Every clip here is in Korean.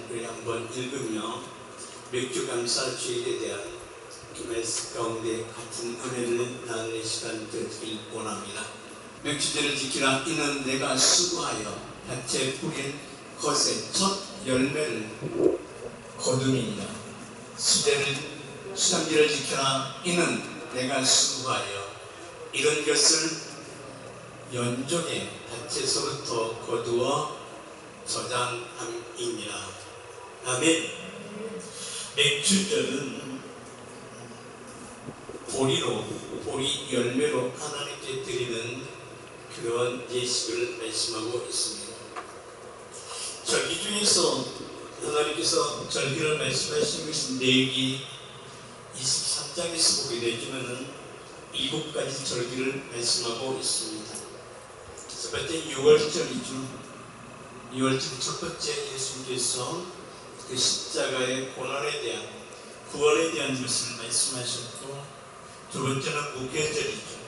말씀을 우리 한번 읽으며 맥주 감사 주일에 대한 그 말씀 가운데 같은 은혜를 나누는 시간 되길 원합니다. 맥주제를 지키라. 이는 내가 수고하여 밭에 뿌린 것의 첫 열매를 거두니이다. 수장제를 지켜라. 이는 내가 수고하여 이런 것을 연종의 밭에서부터 거두어 저장함이니라. 아멘. 맥주절은 보리 열매로 하나님께 드리는 그런 예식을 말씀하고 있습니다. 절기 중에서 하나님께서 절기를 말씀하신 것은 레위기 23장에서 보게 되지만은 7가지 절기를 말씀하고 있습니다. 첫 번째 6월절이죠. 6월절 첫 번째 예수님께서 그 십자가의 고난에 대한 구원에 대한 것을 말씀하셨고, 두 번째는 무교절이죠.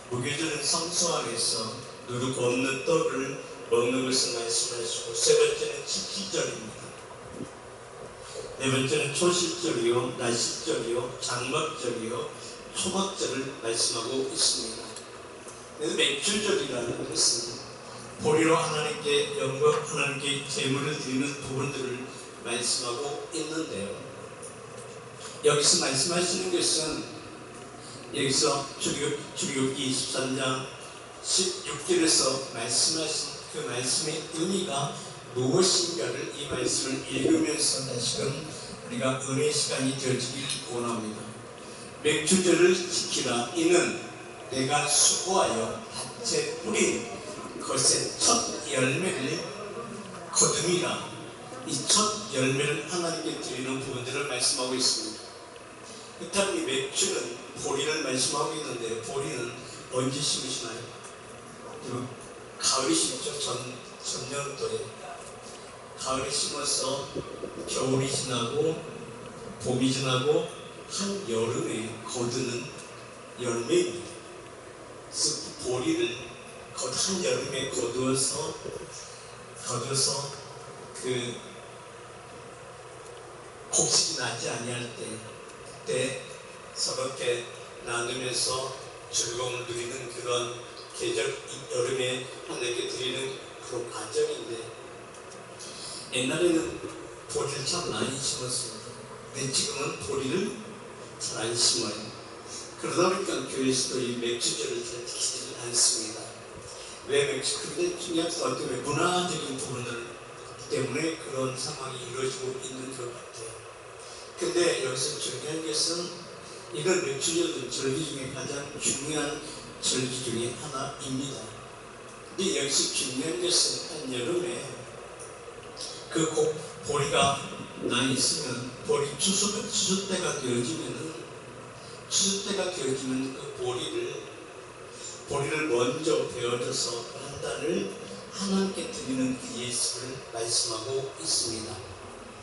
무교절은 성소 안에서 누룩 없는 떡을 먹는 것을 말씀하시고, 세 번째는 칠기절입니다. 네 번째는 초실절이요, 나실절이요, 장막절이요, 초막절을 말씀하고 있습니다. 그래서 맥주절이라는 것은 보리로 하나님께 영광, 하나님께 제물을 드리는 부분들을 말씀하고 있는데요. 여기서 말씀하시는 것은 여기서 출애굽기 23장 16절에서 말씀하신 그 말씀의 의미가 무엇인가를 이 말씀을 읽으면서 다시금 우리가 은혜의 시간이 되어지길 원합니다. 맥주절을 지키라. 이는 내가 수고하여 밭에 뿌린 것의 첫 열매를 거둠이라. 이 첫 열매를 하나님께 드리는 부분들을 말씀하고 있습니다. 그렇다면 이 맥주는 보리를 말씀하고 있는데, 보리는 언제 심으시나요? 가을에 심죠. 전년도에 가을에 심어서 겨울이 지나고 봄이 지나고 한 여름에 거두는 열매입니다. 그래서 보리를 한 여름에 거두어서 그 곡식이 나지 아니할 때 서럽게 나누면서 즐거움을 누리는 그런 계절, 여름에 하나님께 드리는 그런 과정인데, 옛날에는 보리를 참 많이 심었습니다. 근데 지금은 보리를 잘 안 심어요. 그러다 보니까 교회에서도 이 맥주절을 잘 지키지 않습니다. 왜 맥주? 근데 중요한 건 어떻게 문화적인 부분들 때문에 그런 상황이 이루어지고 있는 것 같아요. 근데 여기서 중요한 것은 이런 맥주절은 절기 중에 가장 중요한 절기 중에 하나입니다. 근데 여기서 중요한 것은 한 여름에 그 보리가 나 있으면 보리 추수 때가 되어지면 그 보리를 먼저 베어져서 한 달을 하나님께 드리는 그 예식을 말씀하고 있습니다.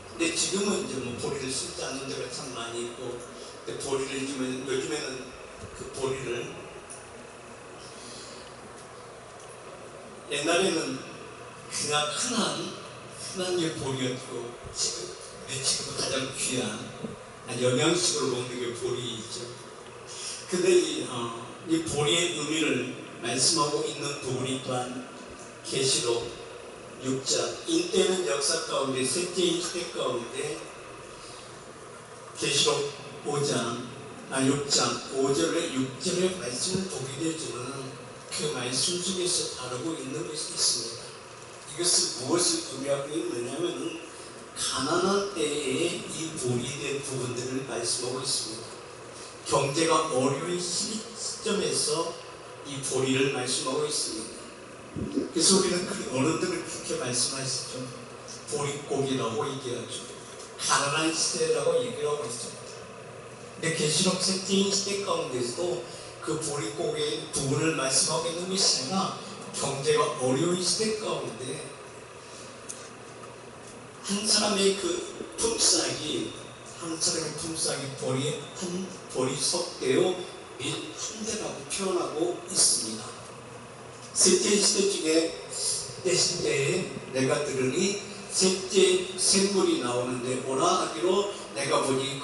근데 지금은 이제 보리를 쓰지 않는 데가 참 많이 있고, 근데 보리를 요즘에는 그 보리를, 옛날에는 그냥 흔한 게 보리였고, 지금 가장 귀한 영양식으로 먹는 게 보리이죠. 근데 이 보리의 의미를 말씀하고 있는 부분이 또한 계시록 6장, 인때는 역사 가운데 셋째인 시대 가운데 계시록 6장 5절에 6절의 말씀을 보게 되지만 그 말씀 속에서 다루고 있는 것이 있습니다. 이것은 무엇을 의미하고 있느냐면 가난한 때에 이 보리된 부분들을 말씀하고 있습니다. 경제가 어려운 시점에서 이 보리를 말씀하고 있습니다. 그래서 우리는 어른들은 그렇게 말씀하시죠. 보릿고기라고 얘기하죠. 가난한 시대라고 얘기를 하고 있습니다. 근데 계시록 셋째인 시대 가운데서도 그 보릿고기의 부분을 말씀하고 있는 것이 아니라 경제가 어려운 시대 가운데 한 사람의 품삯이 보리 석대요 한 대라고 표현하고 있습니다. 셋째 시대 중에 때 시대에 내가 들으니 셋째 생물이 나오는데 오라 하기로 내가 보니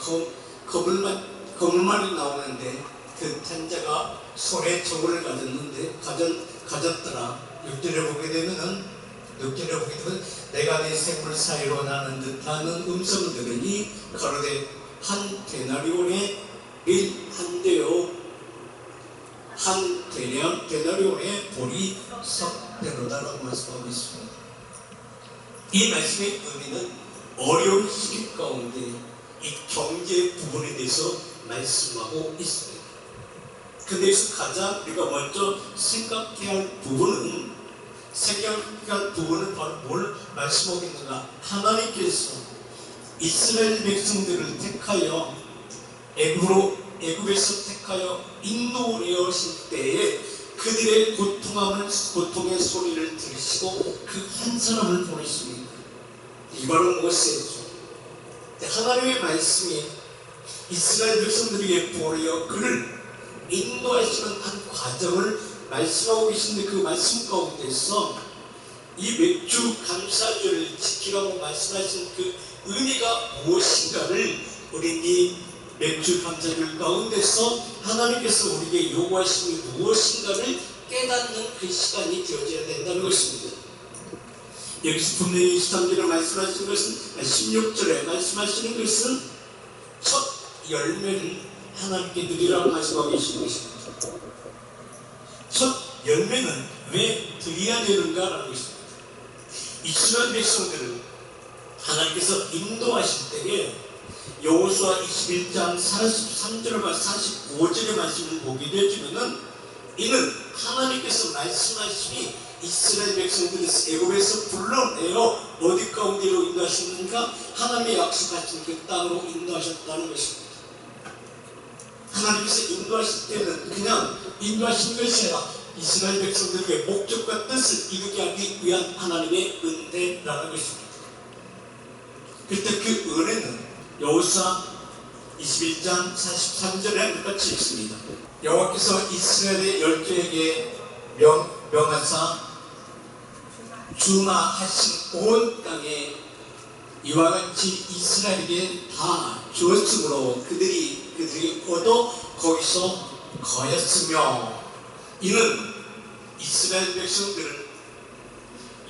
거물말이 나오는데 그 탄자가 손에 저울을 가졌더라. 6절에 보게 되면 내가 내 생물 사이로 나는 듯하는 음성을 들으니 가로되 한 데나리온의 한 대요 한 데나리온의 볼이 석대로다라고 말씀하고 있습니다. 이 말씀의 의미는 어려운 시기 가운데 이 경제 부분에 대해서 말씀하고 있습니다. 그래서 가장 우리가 먼저 생각해야 할 부분은 바로 뭘 말씀하고 있는가? 하나님께서 이스라엘 백성들을 택하여 애굽에서 택하여 인도하여 오실 때에 그들의 고통의 소리를 들으시고 그 한 사람을 보내십니다. 이 바로 모세죠. 하나님의 말씀이 이스라엘 백성들에게 보내어 그를 인도하시는 한 과정을 말씀하고 계신데 그 말씀 가운데서 이 맥주 감사절을 지키라고 말씀하신 그 의미가 무엇인가를 우리 이 맥주 감사절 가운데서 하나님께서 우리에게 요구하시는 게 무엇인가를 깨닫는 그 시간이 되어져야 된다는 것입니다. 여기서 분명히 23절에 말씀하시는 것은 16절에 말씀하시는 것은 첫 열매를 하나님께 드리라고 말씀하고 계시는 것입니다. 첫 열매는 왜 드려야 되는가라는 것입니다. 이스라엘 백성들을 하나님께서 인도하실 때에 여호수아 21장 43절과 45절의 말씀을 보게 되지만은 이는 하나님께서 말씀하시니 이스라엘 백성들을 애굽에서 불러내어 어디 가운데로 인도하셨는가? 하나님의 약속하신 그 땅으로 인도하셨다는 것입니다. 하나님께서 인도하실 때는 그냥 인도하신 것이 아니라 이스라엘 백성들에게 목적과 뜻을 이루게 하기 위한 하나님의 은혜라는 것입니다. 그때 그 은혜는 여호수아 21장 43절에 같이 읽습니다. 여호와께서 이스라엘의 열조에게 명하사 주마하신 온 땅에 이와 같이 이스라엘에게 다 주었으므로 그들이 얻어 거기서 거였으며 이는 이스라엘 백성들을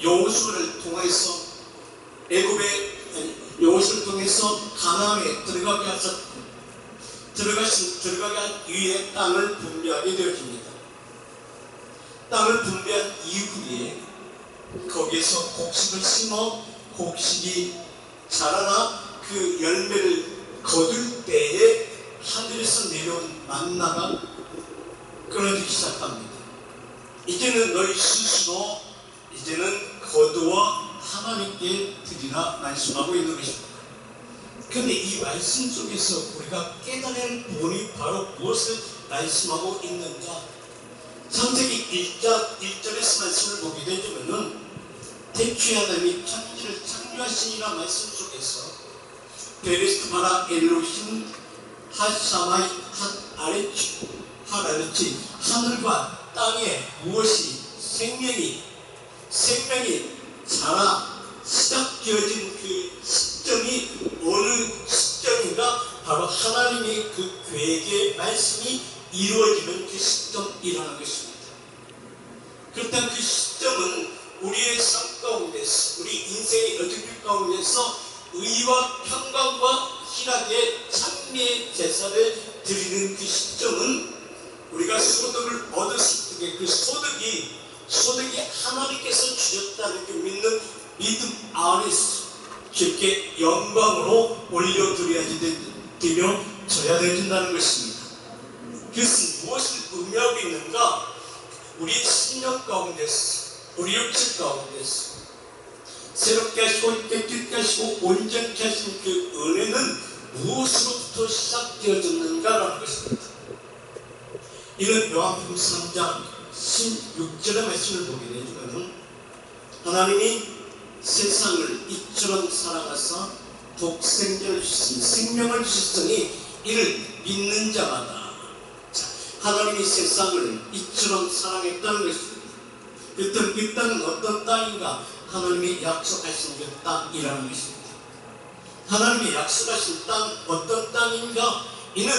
여호수아를 통해서 여호수아를 통해서 가나안에 들어가게 한 이후에 땅을 분배하게 되어집니다. 땅을 분배한 이후에 거기에서 곡식을 심어 곡식이 자라나 그 열매를 거둘 때에 하늘에서 내려온 만나가 끊어지기 시작합니다. 이제는 너희 스스로 이제는 거두어 하나님께 드리라 말씀하고 있는 것입니다. 그런데 이 말씀 속에서 우리가 깨달아야 할 부분이 바로 무엇을 말씀하고 있는가? 창세기 1절에서 말씀을 보게 되면은 태초에 하나님이 천지를 창조하시니라 말씀 속에서 베레스트 바라 엘로힘 핫사마이 핫아레치 하늘과 땅에 무엇이 생명이 자라 시작되어진 그 시점이 어느 시점인가? 바로 하나님의 그 계획의 말씀이 이루어지는 그 시점이라는 것입니다. 그렇다면 그 시점은 우리의 삶 가운데서 우리 인생의 여정길 가운데서 의와 평강과 희락의 찬미의 제사를 드리는 그 시점은 우리가 소득을 얻었을 때 그 소득이 하나님께서 주셨다는 그 믿는 믿음 안에서 주께 영광으로 올려드려야 된다는 것입니다. 그것은 무엇을 의미하고 있는가? 우리 신령 가운데서 우리 육체 가운데서 새롭게 하시고 깨끗게 하시고 온전케 하신 그 은혜는 무엇으로부터 시작되어졌는가라는 것입니다. 이는 요한복음 3장 16절의 말씀을 보게 되면 하나님이 세상을 이처럼 사랑하사 독생자를 주신 생명을 주셨으니 이를 믿는 자마다 하나님이 세상을 이처럼 사랑했다는 것입니다. 그랬더니 이 땅은 어떤 땅인가? 하나님이 약속하신 그 땅이라는 것입니다. 하나님이 약속하신 땅, 어떤 땅인가? 이는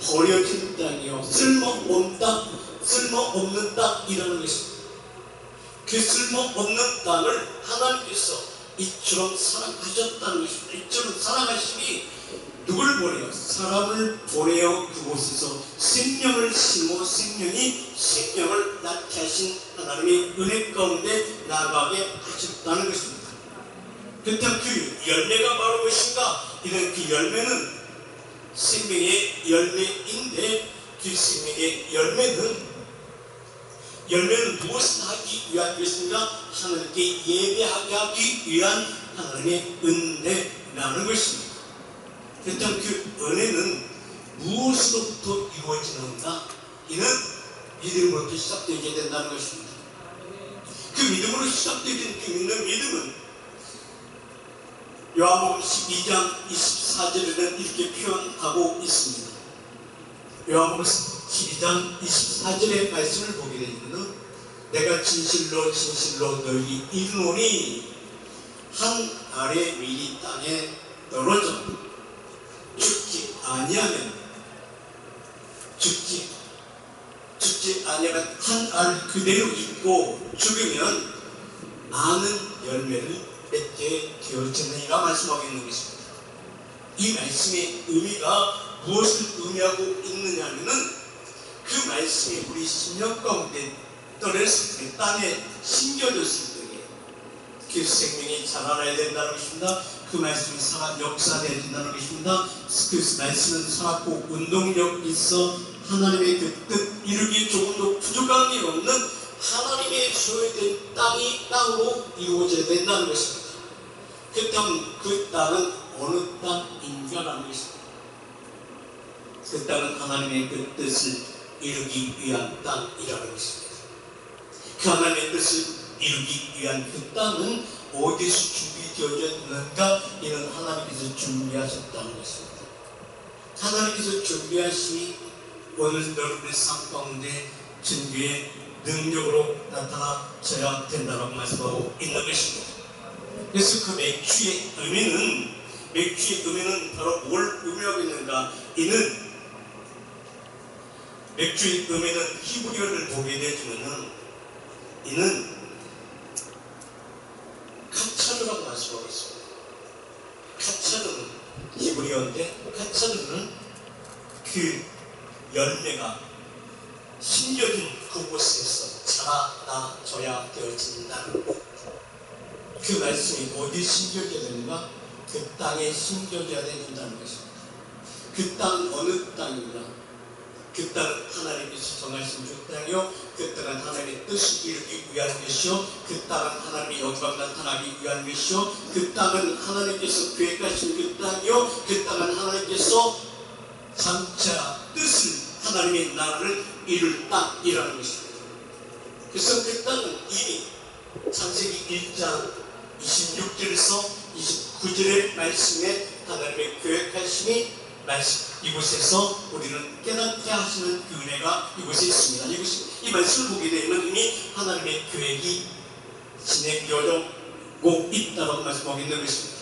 버려진 땅이요, 쓸모없는 땅이라는 것입니다. 그 쓸모없는 땅을 하나님께서 이처럼 사랑하셨다는 것입니다. 이처럼 사랑하심이 누굴 보내요? 사람을 보내어 그곳에서 생명을 심어 생명을 낳게 하신 하나님의 은혜 가운데 나가게 하셨다는 것입니다. 그렇다면 그 열매가 바로 무엇인가? 이런 그 열매는 생명의 열매인데, 그 생명의 열매는 무엇을 하기 위한 것인가? 하나님께 예배하게 하기 위한 하나님의 은혜라는 것입니다. 그렇다면 그 은혜는 무엇으로부터 이루어지는가? 이는 믿음으로부터 시작되게 된다는 것입니다. 그 믿음으로 시작되는 그 믿음은 요한복음 12장 24절에는 이렇게 표현하고 있습니다. 요한복음 12장 24절의 말씀을 보게 되면, 내가 진실로 너희 이르노니 한 알의 밀이 땅에 떨어져 죽지 아니하면 한 알 그대로 있고 죽으면 많은 열매를 맺게 되어지느니라 말씀하고 있는 것입니다. 이 말씀의 의미가 무엇을 의미하고 있느냐면은, 그 말씀이 우리 심령 가운데 떨어졌을 때, 땅에 심겨졌을 때 그 생명이 자라나야 된다는 것입니다. 그 말씀이 살아 역사되어야 된다는 것입니다. 그 말씀은 살았고 운동력 있어 하나님의 그 뜻 이루기 조금도 부족함이 없는 하나님의 소유된 땅으로 이루어져야 된다는 것입니다. 그렇다면 그 땅은 어느 땅인가라는 것입니다. 그 땅은 하나님의 그 뜻을 이루기 위한 땅이라는 것입니다. 그 하나님의 뜻을 이루기 위한 그 땅은 어디서 준비되어졌는가? 이는 하나님께서 준비하셨다는 것입니다. 하나님께서 준비하심이 오늘 여러분의 삶 가운데 준비의 능력으로 나타나져야 된다고 말씀하고 있는 것입니다. 그래서 그 맥주의 의미는 바로 뭘 의미하고 있는가? 이는 맥주의 의미는 히브리어를 보게 되지만은 이는 카차르라고 말씀하고 있습니다. 카차르는 히브리어인데, 카차르는 그 열매가 심겨진 그곳에서 자라나져야 되어진다는 그 말씀이 어디 심겨져야 되는가? 그 땅에 심겨져야 된다는 것입니다. 그 땅은 어느 땅인가? 그 땅은 하나님께서 정하신 그 땅이요, 그 땅은 하나님의 뜻을 이루기 위한 것이요, 그 땅은 하나님의 영광 나타나기 위한 것이요, 그 땅은 하나님께서 계획하신 그 땅이요, 그 땅은 하나님께서 장차 뜻을, 하나님의 나라를 이룰 땅이라는 것입니다. 그래서 그 땅은 이미 창세기 1장 26절에서 29절의 말씀에 하나님의 계획하심이 이곳에서 우리는 깨닫게 하시는 그 은혜가 이곳에 있습니다. 이 말씀을 보게 되면 이미 하나님의 계획이 진행되어지고 있다고 말씀하고 있는 것입니다.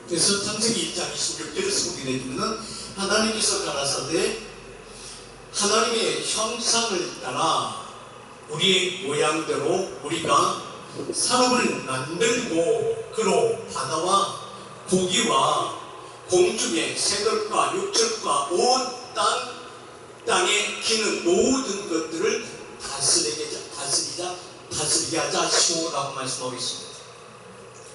그래서 창세기 1장 26절에서 보게 되면, 하나님께서 가라사대 하나님의 형상을 따라 우리의 모양대로 우리가 사람을 만들고 그로 바다와 고기와 공중의 새들과 육철과 온 땅에 기는 모든 것들을 다스리게 하자 하시오라고 말씀하고 있습니다.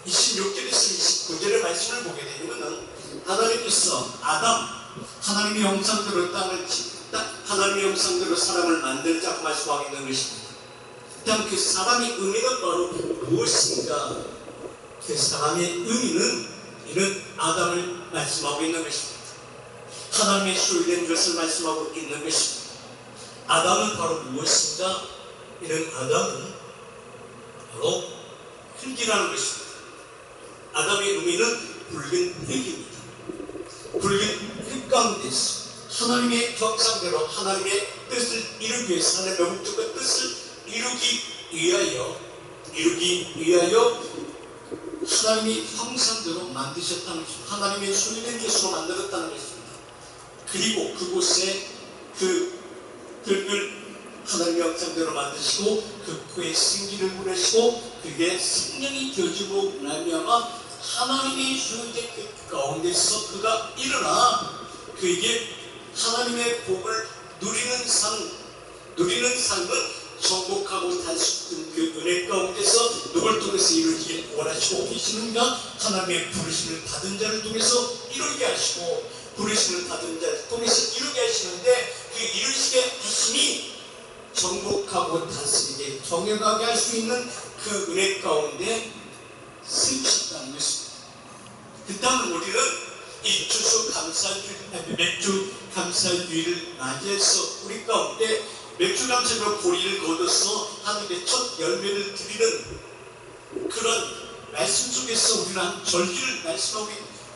26절에서 29절의 말씀을 보게 되면, 하나님께서 하나님의 형상대로 하나님의 형상대로 사람을 만들자고 말씀하고 있는 것입니다. 일단 그 사람의 의미는 바로 무엇인가? 그 사람의 의미는 이는 아담을 말씀하고 있는 것입니다. 하나님의 소유된 것을 말씀하고 있는 것입니다. 아담은 바로 무엇인가? 이런 아담은 바로 흙이라는 것입니다. 아담의 의미는 붉은 흙입니다. 붉은 흙 가운데서 하나님의 형상대로 하나님의 뜻을 이루기 위해서, 하나님의 목적과 뜻을 이루기 위하여 이루기 위하여 하나님이 형상대로 만드셨다는 것입니다. 하나님의 손의 예수로 만들었다는 것입니다. 그리고 그곳에 그 흙을 하나님의 형상대로 만드시고 그 코에 생기를 보내시고 그게 생명이 되어지고 나면 하나님의 주어진 그 가운데서 그가 일어나 그에게 하나님의 복을 누리는 삶은 정복하고 단수된 그 은혜 가운데서 누굴 통해서 이루어지길 원하시고 계시는가? 하나님의 부르심을 받은 자를 통해서 이루게 하시고 부르심을 받은 자를 통해서 이루게 하시는데 그 이루시게 하심이 정복하고 다스리게 정역하게 할 수 있는 그 은혜 가운데 세우셨다는 것입니다. 그 다음 우리는 이 추수 감사주일, 맥주 감사주일을 맞이해서 우리 가운데 맥주 감사로 보리를 거둬서 하나님께 첫 열매를 드리는 그런 말씀 속에서 우리는 한 절기를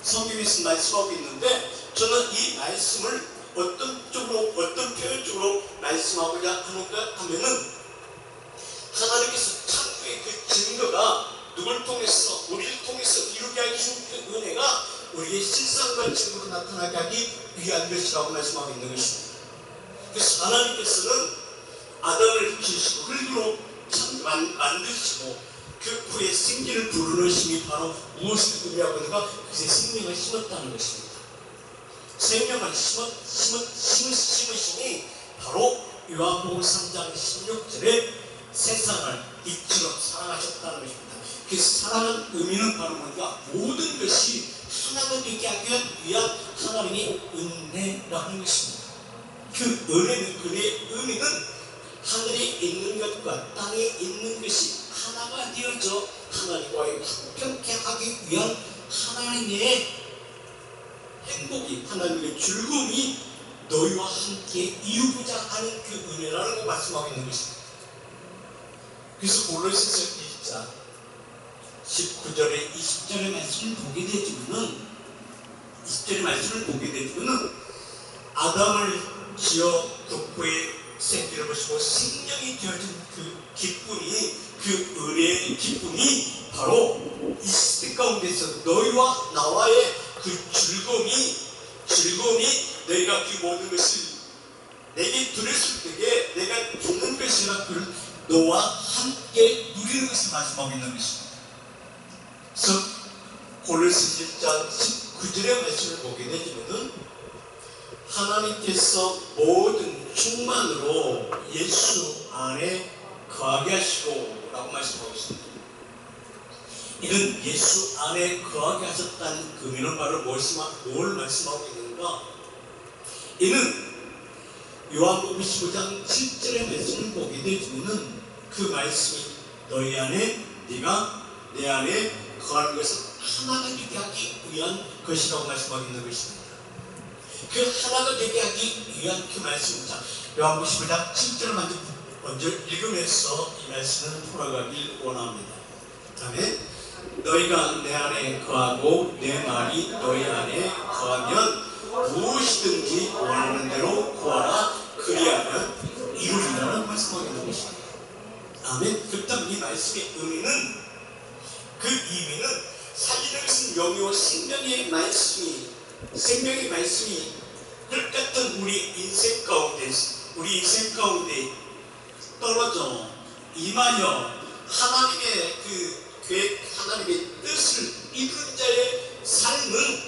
성경에서 말씀하고 있는데 저는 이 말씀을 어떤 쪽으로 어떤 표현 쪽으로 말씀하고자 하는가 하면은 하나님께서 창조의 그 증거가 누굴 통해서 우리를 통해서 이루게 하신 그 은혜가 우리의 실상과 증거로 나타나게 하기 위한 것이라고 말씀하고 있는 것입니다. 그래서 하나님께서는 아담을 지으시고 흙으로 만드시고 그 후에 생기를 불어넣으심이 바로 무엇을 의미하고 있는가? 그새 생명을 심었다는 것입니다. 생명을 심으심이 바로 요한복음 3장 16절에 세상을 빛으로 사랑하셨다는 것입니다. 그 사랑의 의미는 바로 뭔가 모든 것이 하나가 되게 하기 위한 하나님의 은혜라는 것입니다. 그 은혜의 의미는 하늘에 있는 것과 땅에 있는 것이 하나가 되어져 하나님과의 화평케 하기 위한 하나님의 행복이 하나님의 즐거움이 너희와 함께 이루고자 하는 그 은혜라는 걸 말씀하고 있는 것입니다. 그래서 골로새서 1장 19절에 20절의 말씀을 보게 되지만은 20절의 말씀을 보게 되지만은 아담을 지어 그 후에 생기를 보시고 생명이 되어진 그 기쁨이 그 은혜의 기쁨이 바로 이 시대 가운데서 너희와 나와의 그 즐거움이 너희가 그 모든 것을 내게 드렸을 때에 내가 주는 것이라 그 너와 함께 누리는 것을 말씀하고 있는 것입니다. 그래서 골로새 1장 19절의 말씀을 보게 되지만은 하나님께서 모든 충만으로 예수 안에 거하게 하시고 라고 말씀하고 있습니다. 이는 예수 안에 거하게 하셨다는 그 의미는 바로 뭘 말씀하고 있는가? 이는 요한복음 15장 7절의 말씀을 보게 되지만은 그 말씀이 너희 안에 네가 내 안에 거하는 것은 하나가 되게 하기 위한 것이라고 말씀하고 있는 것입니다. 그 하나가 되게 하기 위한 그 말씀입니다. 요한복음 15장 7절을 먼저 읽으면서 이 말씀을 풀어가길 원합니다. 아멘. 너희가 내 안에 거하고 내 말이 너희 안에 거하면 무엇이든지 원하는 대로 구하라. 그리하면 이루리라는 말씀하고 있는 것입니다. 아멘. 그렇다면 이 말씀의 의미는 살리는 것은 영이요 생명의 말씀이 흙 같은 우리 인생 가운데 떨어져 임하여 하나님의 그 계획, 하나님의 뜻을 이루는 자의 삶은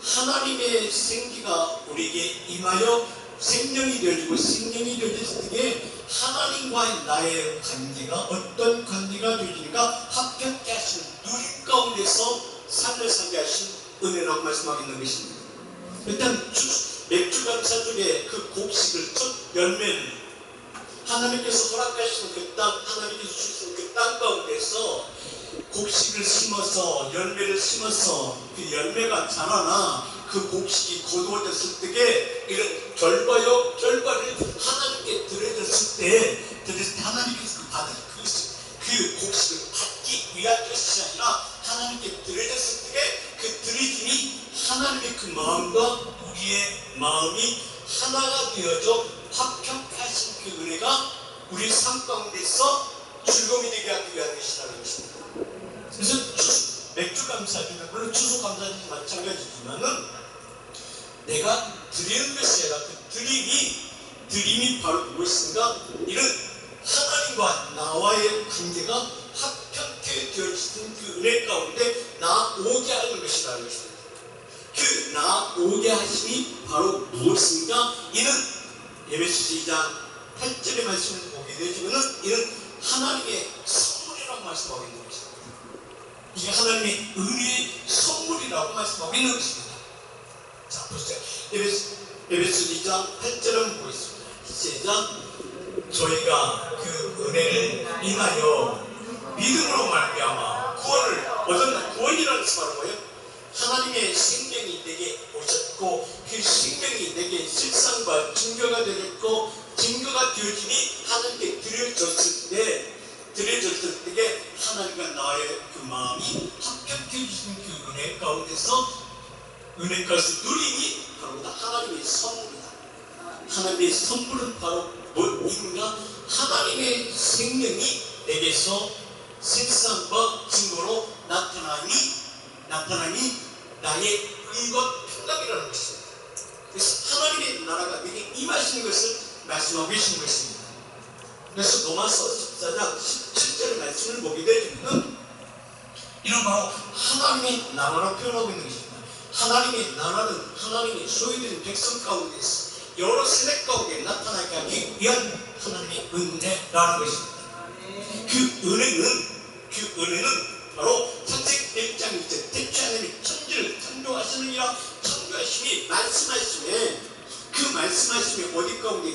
하나님의 생기가 우리에게 임하여 생명이 되어졌을 때 하나님과의 나의 관계가 어떤 관계가 되어지니까 합격케 하시는 누림 가운데서 삶을 살게 하신 은혜라고 말씀하고 있는 것입니다. 일단 맥주 감사주의 그 곡식을 첫 열매는 하나님께서 허락하시는 그 땅, 하나님께서 주신 그 땅 가운데서 곡식을 심어서 열매를 심어서 그 열매가 자라나 그 곡식이 거두어졌을 때에 이런 결과를 하나님께 드려졌을 때 하나님께서 받은 그 곡식을 받기 위한 것이 아니라 하나님께 드려졌을 때에 그 드리심이 하나님의 그 마음과 우리의 마음이 하나가 되어져 합격하신 그 은혜가 우리 삶 가운데서 즐거움이 되게 하기 위한 것이라는 것입니다. 그래서 맥주 감사주는 물론 추수 감사주도 마찬가지지만은 내가 드리는 것이 아니라 그 드림이 바로 무엇인가? 이런 하나님과 나와의 관계가 합평케 되어지는 그 은혜 가운데 나오게 하는 것이라는 것입니다. 그 나오게 하심이 바로 무엇인가? 이는 에베소서 2장 8절의 말씀을 보게 되지만은 이는 하나님의 선물이라고 말씀하고 있는 것입니다. 이게 하나님의 은혜의 선물이라고 말씀하고 있는 것입니다. 자, 보세요. 에베소서 2장 8절은 보겠습니다. 시작. 저희가 그 은혜를 인하여 믿음으로 말미암아 구원을 얻었나. 구원이라는 것이 바로 뭐예요? 하나님의 생명이 내게 오셨고 그 생명이 내게 실상과 증거가 되었고 증거가 되어지니 하나님께 드려졌을 때에 하나님과 나의 그 마음이 합격해 주신 그 은혜 가운데서 누림이 바로 하나님의 선물이다. 하나님의 선물은 바로 무엇인가? 하나님의 생명이 내게서 실상과 증거로 나타나니 나의 의와 평강이라는 것입니다. 그래서 하나님의 나라가 내게 임하시는 것을 말씀하고 계신 것입니다. 그래서 로마서 14장 17절의 말씀을 보게 되면 이런 바로 하나님의 나라로 표현하고 있는 것입니다. 하나님의 나라는 하나님의 소유된 백성 가운데서 여러 세대 가운데 나타나게 하기 위한 하나님의 은혜라는 것입니다. 그 은혜는 바로 창세기 1장 2절 대체 하나님이 천지를 창조하시느니라 창조하심이 말씀하심에 그 말씀하심이 어디 가운데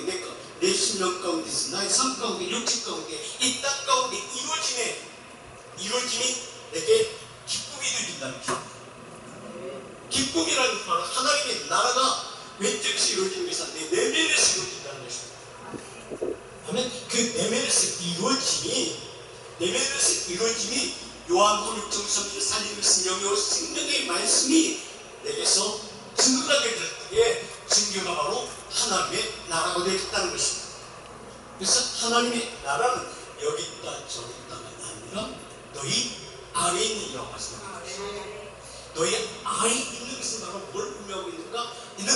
내 심령 가운데서 나의 삶 가운데 육체 가운데 이 땅 가운데 이루어짐이 내게 기쁨이 되어진다는 것입니다. 기쁨이라는 바로 하나님의 나라가 외적에서 이루어지는 것이 아니라 내 내면에서 이루어진다는 것입니다. 아멘. 그 내면에서 이루어짐이 요한복음 6장 살리는 것은 영이요 생명의 말씀이 내게서 증거가 되었을 때에 증거가 바로 하나님의 나라가 되었다는 것입니다. 그래서 하나님의 나라는 여기 있다 저기 있다가 아니라 너희 안에 있느니라고 말씀합니다. 너희 안에 있는 것은 바로 뭘 의미하고 있는가? 이는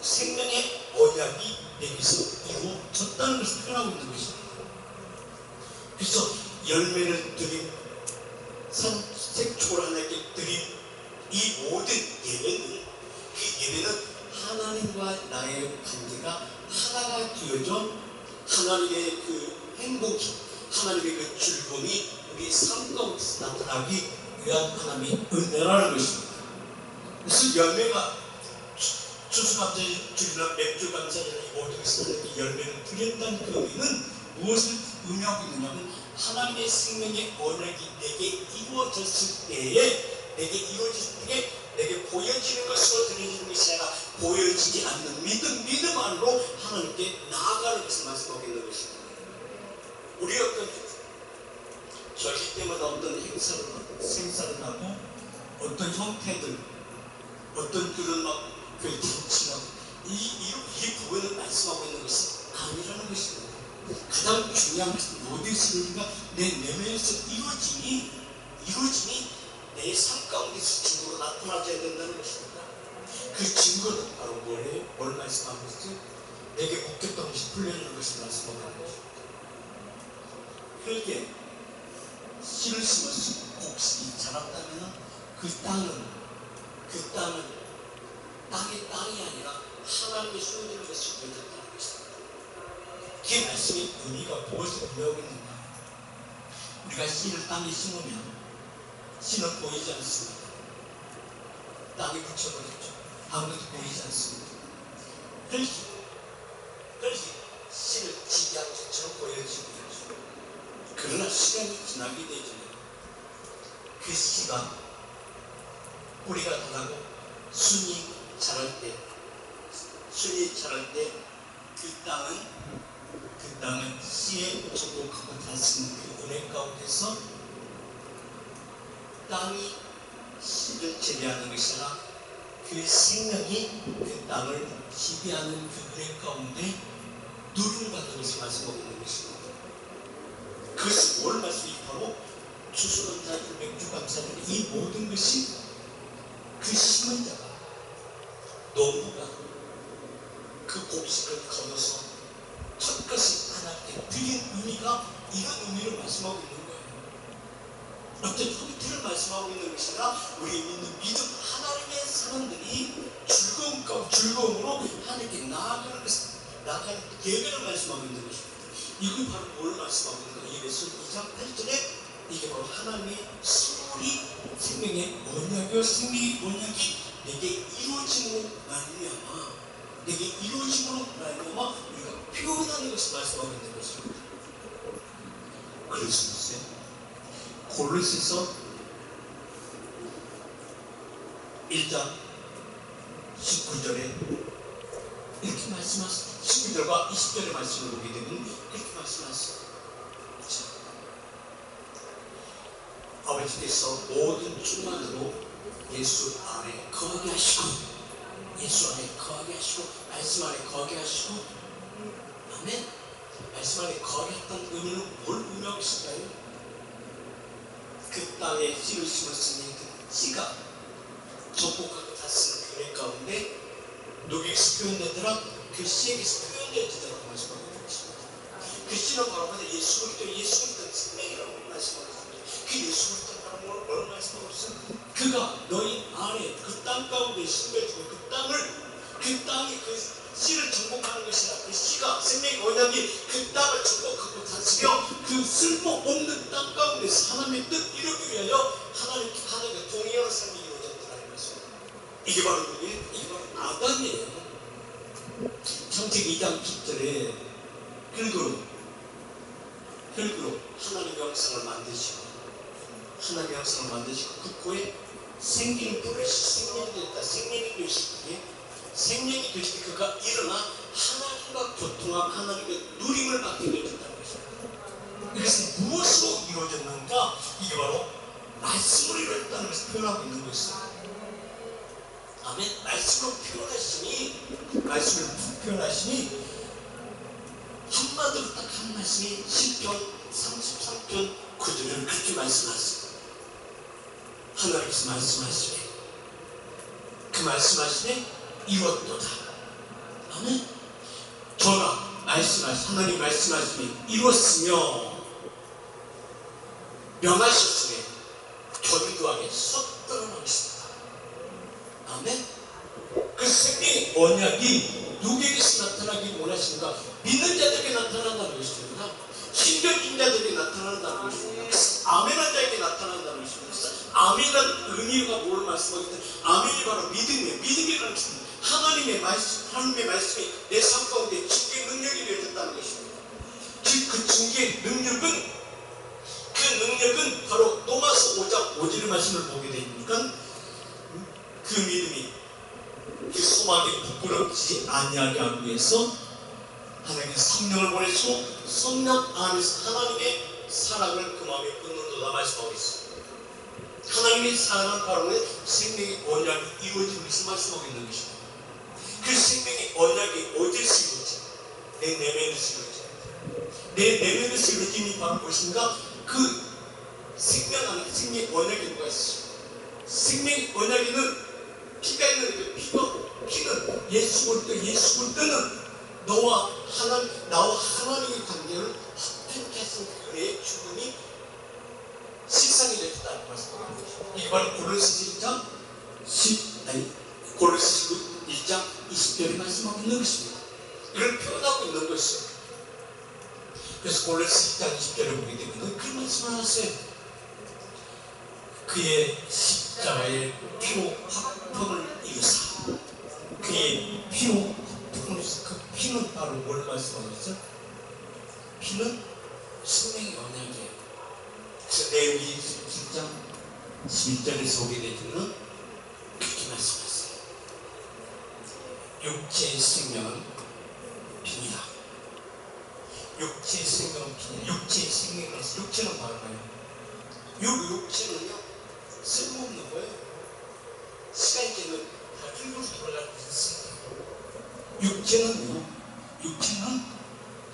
생명의 언약이 내게서 이루어졌다는 것을 표현하고 있는 것입니다. 그래서 열매를 드린 색초를 하나님께 드린 이 모든 예배는 그 예배는 하나님과 나의 관계가 하나가 되어져 하나님의 그 행복이 하나님의 그 즐거움이 우리 삶 가운데서 나타나기 위한 하나님의 은혜라는 것입니다. 그래서 열매가 추수감사주나 맥주감사주나 이 모든 것을 열매를 드렸다는 그 의미는 무엇을 의미하고 있느냐면 하나님의 생명의 언약이 내게 이루어졌을 때에 내게 보여지는 것으로 드려지는 것이 아니라 보여지지 않는 믿음 안으로 하나님께 나아가는 것을 말씀하고 있는 것입니다. 우리 어떤 절기 때마다 어떤 생사를 하고 어떤 형태들 어떤 그런 막 잔치나 이 부분을 말씀하고 있는 것은 아니라는 것입니다. 가장 중요한 것은 어디서 이루어진가? 내 내면에서 이루어짐이 내 삶 가운데서 증거로 나타나야 된다는 것입니다. 그 증거는 바로 뭐예요? 뭘 말씀하는 것이죠? 내게 묶였던 것이 풀려지는 것을 말씀하는 것입니다. 그렇게 씨를 심어서 곡식이 자랐다면 그 땅은 땅이 아니라 하나님의 소유되는 것이 되어졌다는 것입니다. 그 말씀의 의미가 무엇을 의미하고 있는가? 우리가 씨를 땅에 심으면 씨는 보이지 않습니다. 땅에 묻혀버렸죠. 아무것도 보이지 않습니다. 그래서 씨를 지배한 것처럼 보여지고 있죠. 그러나 시간이 지나게 되면 그 씨가 뿌리가 나고 순이 자랄 때 그 땅은 씨의 조국하고 닿는 그 은혜 가운데서 땅이 씨를 재배하는 것이 아니라 그 생명이 그 땅을 지배하는 그 은혜 가운데 누림을 받는 것을 말씀하고 있는 것입니다. 그것이 뭘 말씀이 바로 추수감사절, 맥주감사절, 이 모든 것이 그 심은 자가, 농부가 그 곡식을 거둬서 첫것이 하나님께 드린 의미가 이런 의미를 말씀하고 있는 거예요. 어떤 형태를 말씀하고 있는 것이 아니라 우리 믿는 믿음 하나님의 사람들이 즐거움으로 하나님께 나아가는 것을, 나아가는 예배를 말씀하고 있는 것입니다. 이걸 바로 뭘 말씀하고 있는가? 예배서 2장 8절에 이게 바로 하나님의 선물이 생명의 언약이요, 생명의 언약이 내게 이루어짐으로 말미암아, 내게 이루어짐으로 말미암아 우리가 표현하는 것을 말씀하고 있는 것입니다. 그래서 보세요. 골로새서 1장 19절에 이렇게 말씀하셨어요. 19절과 20절의 말씀을 보게 되면 이렇게 말씀하셨어요. 아버지께서 모든 충만으로 예수 안에 거하게 하시고, 예수 안에 거하게 하시고, 말씀 안에 거하게 하시고, 아멘. 말씀 안에 거하게 했던 의미는 뭘 의미하고 있을까요? 그 땅에 씨를 심었으니 그 씨가 전복하고 닿은 그네 가운데 누구에게서 표현되더라? 그 씨에게서 표현되더라고 말씀하고 있는 것입니다. 그 씨는 바로 예수 그리스도 생명이라고 말씀하고 있습니다. 그 예수 그리스도라는 걸 뭘 말씀하고 있어요? 그가 너희 안에 그 땅 가운데 심겨지고 그 땅이 그 씨를 정복하는 것이라. 그 씨가 생명의 언약이 그 땅을 정복하고 다스려 그 쓸모없는 땅 가운데서 하나님의 뜻 이루기 위하여 하나님과 동의하는 삶이 이루어졌다는 것입니다. 이게 바로 누구예요? 이게 바로 아담이에요. 창세기 2장 10절에 흙으로 하나님의 형상을 만드시고, 하나님의 형상을 만드시고 그 코에 생기는 불을 생명이 됐다. 생명이 되시기에 생명이 되실 때 그가 일어나 하나님과 교통함, 하나님의 누림을 받게 되었다는 것입니다. 이것은 무엇으로 이루어졌는가? 이게 바로 말씀으로 이루어졌다는 것을 표현하고 있는 것입니다. 아멘. 말씀으로 표현하시니 한마디로 딱 한 말씀이 시편 33편 9절을 그렇게 말씀하십니다. 하나님께서 말씀하시네, 그 말씀하시네 이루었도다. 아멘. 하나님 말씀하시니 이루었으며 명하셨으니 견고하게 썩 드러나겠습니다. 아멘. 그 생명의 언약이 누구에게서 나타나기 원하십니까? 믿는 자들에게 나타난다는 것입니다. 신경진 자들에게 나타난다는 것입니다. 아멘한 자에게 나타난다는 것입니다. 아멘이라는 의미가 뭘 말씀하겠다? 아멘이 바로 믿음이에요. 믿음이라는 것입니다. 하나님의 말씀이 내 삶 가운데 중개 능력이 되어졌다는 것입니다. 즉 그 중개 능력은 바로 로마서 5장 5절의 말씀을 보게 되니까 그 믿음이 그 소망이 부끄럽지 아니하게 하기 위해서 하나님의 성령을 보내시고 성령 안에서 하나님의 사랑을 그 마음에 끊는도다 말씀하고 있습니다. 하나님의 사랑은 바로 생명의 언약이 이루어진 것을 말씀하고 있는 것입니다. 그 생명의 언약이 어디서 이루어져? 내 내면에서 이루어져. 내 내면에서 이루어짐이 바로 무엇인가? 그 생명 안에 생명의 언약이 뭐가 있어요? 생명의 언약에는 피가 있는 피는 예수 그리스도는 나와 하나님의 관계를 확정케 하신 그의 죽음이 실상이 되었다는 말씀을 이게 바로 골로새서 1장 20절에 말씀하고 있는 것입니다. 이걸 표현하고 있는 것이죠. 그래서 골로새서 1장 20절에 보게 되면 그런 말씀을 하세요. 그의 십자가의 피로 화평을 이루사. 그의 피로 화평을 이루사. 그 피는 바로 뭘 말씀하고 있죠? 피는 생명의 언약이에요. 그래서 레위기 7장 11절에서 오게 되면 그렇게 말씀하세요. 육체의 생명은 피니라. 육체의 생명은 피니라. 육체의 생명은 육체는 바로 뭐예요? 육체는요 쓸모없는 거예요. 시간이 되면 다 흙으로 돌아갈 수 있습니다. 육체는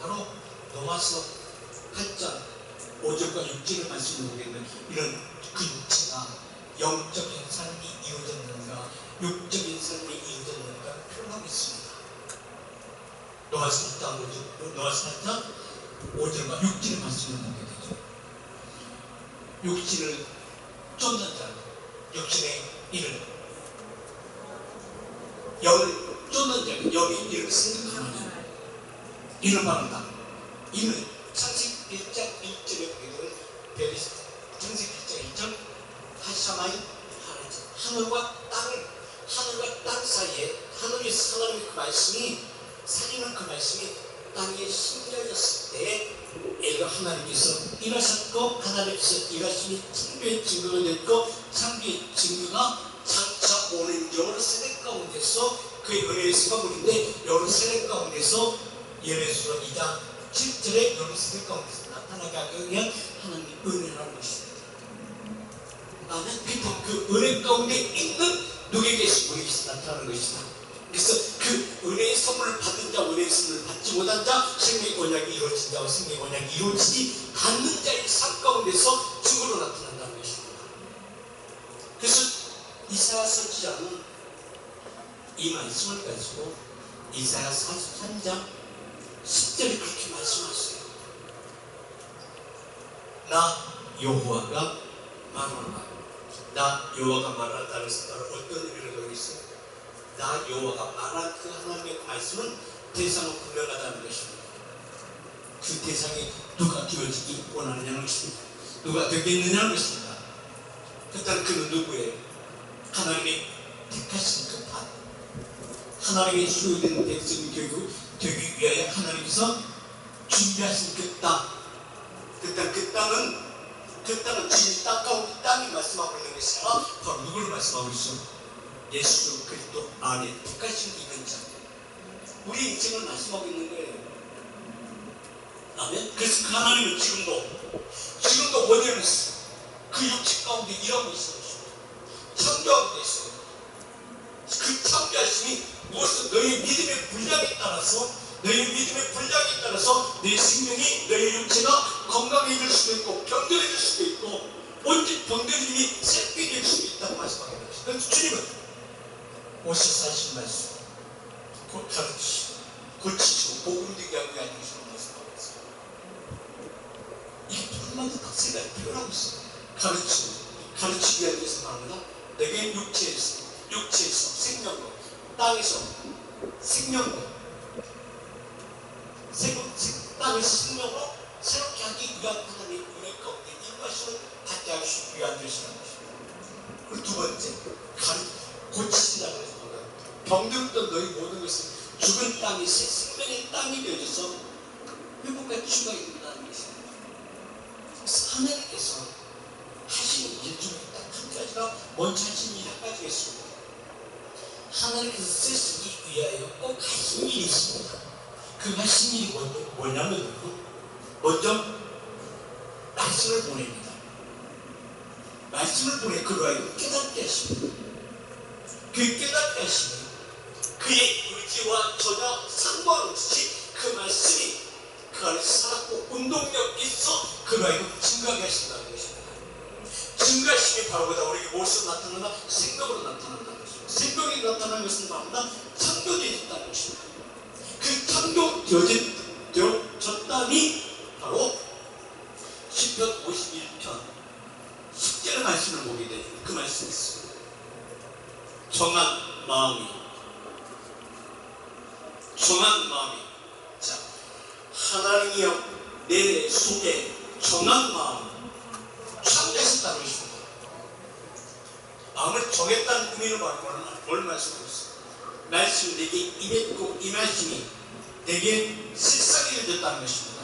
바로 로마서 8장 5절과 6절의 말씀을 보겠는데 이런 그 육체가 영적인 삶이 이루어졌는가 육적인 삶이 이루어졌는가 표현하고 있습니다. 노아서 4장 5절과 6절의 말씀을 보게 되죠. 육신을 쫓는 자, 육신의 일을 영을 쫓는 자, 영이 이렇게 생각하느냐 이를 바란다. 이는 창세기 1장 1절에 보게 되면 창세기 1장 1절 하샤마이 하늘과 땅 사이에 하늘에서 하나님의 그 말씀이 살리는 그 말씀이 땅에 심겨졌을 때 이거 하나님께서 일하셨고 하나님께서 일하심이 창조의 증거가 됐고 창조의 증거가 장차 오는 여러 세대 가운데서 그의 은혜의 가문인데 여러 세대 가운데서 예레미야 2장 7절에 여러 세대 가운데서 나타나게 하기 위한 하나님의 은혜라는 것입니다. 나는 비록 그 은혜 가운데 있는 누구에게서 나타나는 것이다. 그래서 그 은혜의 선물을 받은 자, 은혜의 선물을 받지 못한 자, 생명의 언약이 이루어진 자와 생명의 언약이 이루어지지 않는 자의 삶 가운데서 증거로 나타난다는 것입니다. 그래서 이사야 선지자는 이 말씀을 가지고 이사야 43장 10절에 그렇게 말씀하세요. 나 여호와가 말하노라. 나 여호와가 말한다는 말은 어떤 의미를 가지고 있어요? 나 여호와가 말한 그 하나님의 말씀은 대상은 분명하다는 것입니다. 그 대상이 누가 되어지기 원하느냐는 것입니다. 누가 되겠느냐는 것입니다. 그렇다면 그는 누구예요? 하나님의 택하신 그 밭, 하나님의 소유된 백성이 되기 위하여 하나님께서 준비하신 그 땅. 그렇다면 그 땅은 주님 땅 가운데 땅이 말씀하고 있는 것이 아니라 바로 누구를 말씀하고 있어? 예수 그리스도 안에 택하신 있는 자. 우리 인생을 말씀하고 있는 거예요. 아멘. 그래서 그 하나님은 지금도 원해는 있어요. 그 육체 가운데 일하고 있어요. 창조하고 있어요. 그 창조하심이 무엇을 너희 믿음의 분량에 따라서 너희 생명이 너희 육체가 건강해질 수도 있고 병들어질 수도 있고 온집 병들림이 새끼될 수도 있다고 말씀하게 됩니다. 그래서 주님은 오셔서 하신 말씀 곧 가르치시고 고치시고 복음 되게 하고 앉으시고 말씀하고 있어요. 이게 한마디 딱 생각이 표현하고 있어요. 가르치기 위한 것은 말합니다. 내게 육체에서 생명로 땅에서 생명로 땅에서 생명으로 새롭게 하기 위한 하나님의 은혜 가운데 인과심을 갖게 하시기 위한 것이라는 것입니다. 그리고 두 번째 고치신다는 것입니다. 병들었던 너희 모든 것은 죽은 땅이 새 생명의 땅이 되어져서 회복과 치유가 일어나는 것입니다. 그래서 하나님께서 하시는 일 중에 딱 한 가지가 먼저 하신 일 한 가지가 있습니다. 하나님께서 쓰시기 위하여 꼭 하신 일이 있습니다. 그 하신 일이 뭐냐면 먼저 말씀을 보냅니다. 말씀을 보내 그로 하여금 깨닫게 하십니다. 그 깨닫게 하시면 그의 의지와 전혀 상관없이 그 말씀이 그 안에 살았고 운동력 있어 그로 하여금 증가하게 하신다는 것입니다. 증가심이 바로 보다 우리에게 무엇으로 나타나나? 생명으로 나타난다는 것입니다. 생명이 나타나는 것은 바로 창조되어졌다는 것입니다. 그 창조되어졌다니 바로 시편 51편 10절의 말씀을 보게 되죠. 그 말씀이 있습니다. 정한 마음이 자 하나님이여 내 속에 정한 마음 창조하셨다는 것입니다. 마음을 정했다는 의미를 말하는 뭘 말씀하고 있습니다. 말씀 내게 임했고 이 말씀이 내게 실상이 되었다는 것입니다.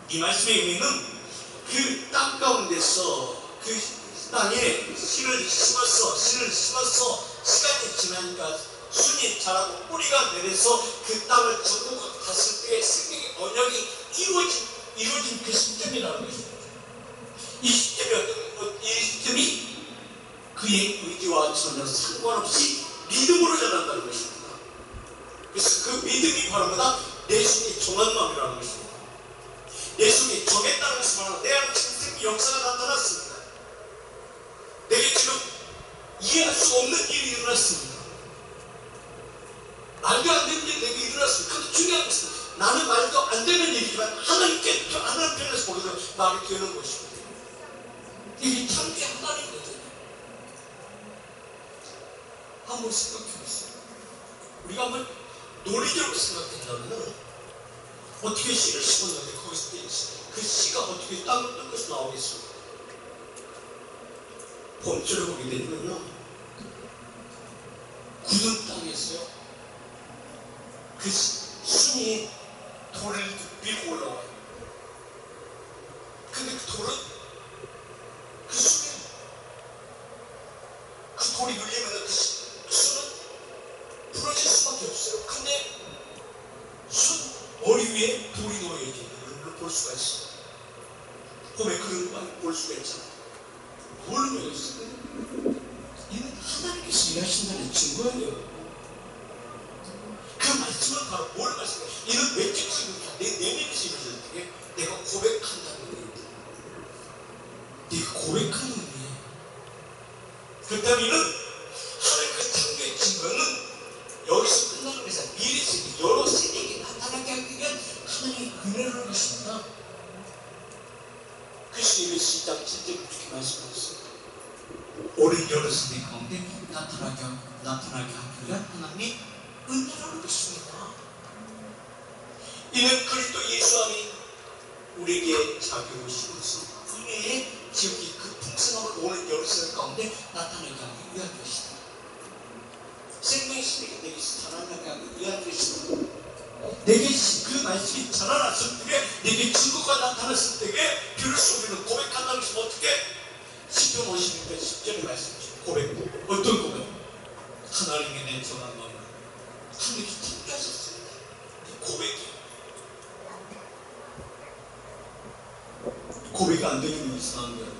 이 말씀의 의미는 그 땅 가운데서 그 땅에 씨를 심어서 시간이 지나니까 순이 자라고 뿌리가 내려서 그 땅을 전부 갔을 때의 생명의 언약이 이루어진 그 시점이라는 것입니다. 이 시점이 그의 의지와 전혀 상관없이 믿음으로 자란다는 것입니다. 그래서 그 믿음이 바로 뭐다? 내 속에 정한 마음이라는 것입니다. 내 속에 정했다는 것은 바로 내 안에 그 역사가 나타났습니다. 내게 지금 이해할 수 없는 일이 일어났습니다. 말도 안 되는 일이 내게 일어났습니다. 근데 중요한 것은 나는 말도 안 되는 일이지만 하나님께 하나님 편에서 보기도 말이 되는 것입니다. 이게 참기 하나님 거잖아요. 한번 생각해보세요. 우리가 한번 논리적으로 생각한다면 어떻게 씨를 심었는데 거기서 그 씨가 어떻게 땅을 뜯어서 나오겠습니까? 봄철에 보게 되면요, 굳은 땅에서요, 그 순이 돌을 밀고 올라와요. 근데 그 돌은 그 순이 그 돌이 눌리면 그 순은 부러질 수밖에 없어요. 근데 순 머리 위에 돌이 놓여져 있는 걸 볼 수가 있어요. 봄에 그런 걸 볼 수가 있잖아요. 뭘 외웠어요? 이는 하나님께서 일하신다는 증거예요. 그 말씀은 바로 뭘 말씀해요? 이는 외적인 증거다. 내 내면에서 일어날 때 내가 고백한다는 의미입니다. 내가 고백하는 의미예요. 그렇다면 이는 하나님의 창조의 증거는 여기서 끝나는 것이 아니라 미래 세계, 여러 세계에 나타나게 하기 위한 하나님의 은혜라는 것입니다. 그리스도의 시작 7절에 이렇게 말씀하셨어요. 오랜 여러 세대 가운데 나타나게 하기 위한 하나님의 은혜라는 것입니다. 이는 그리스도 예수 안에 우리에게 자비로 심어서 은혜의 지극히 그 풍성함을 오랜 여러 세대 가운데 나타나게 하기 위한 것이다. 생명의 신에게 내게 자라나게 하기 위한 것이다. 내게 그 말씀이 자라났을 때에 내게 증거가 나타났을 때에 비로소 우리는 고백한다는 것은 어떻게? 10편 56편 10절에 말씀하시죠. 고백. 어떤 고백? 하나님의 내 전한 마음을 하나님께서 참여하셨습니다. 고백이요. 고백이 안 되면 이상한 거예요.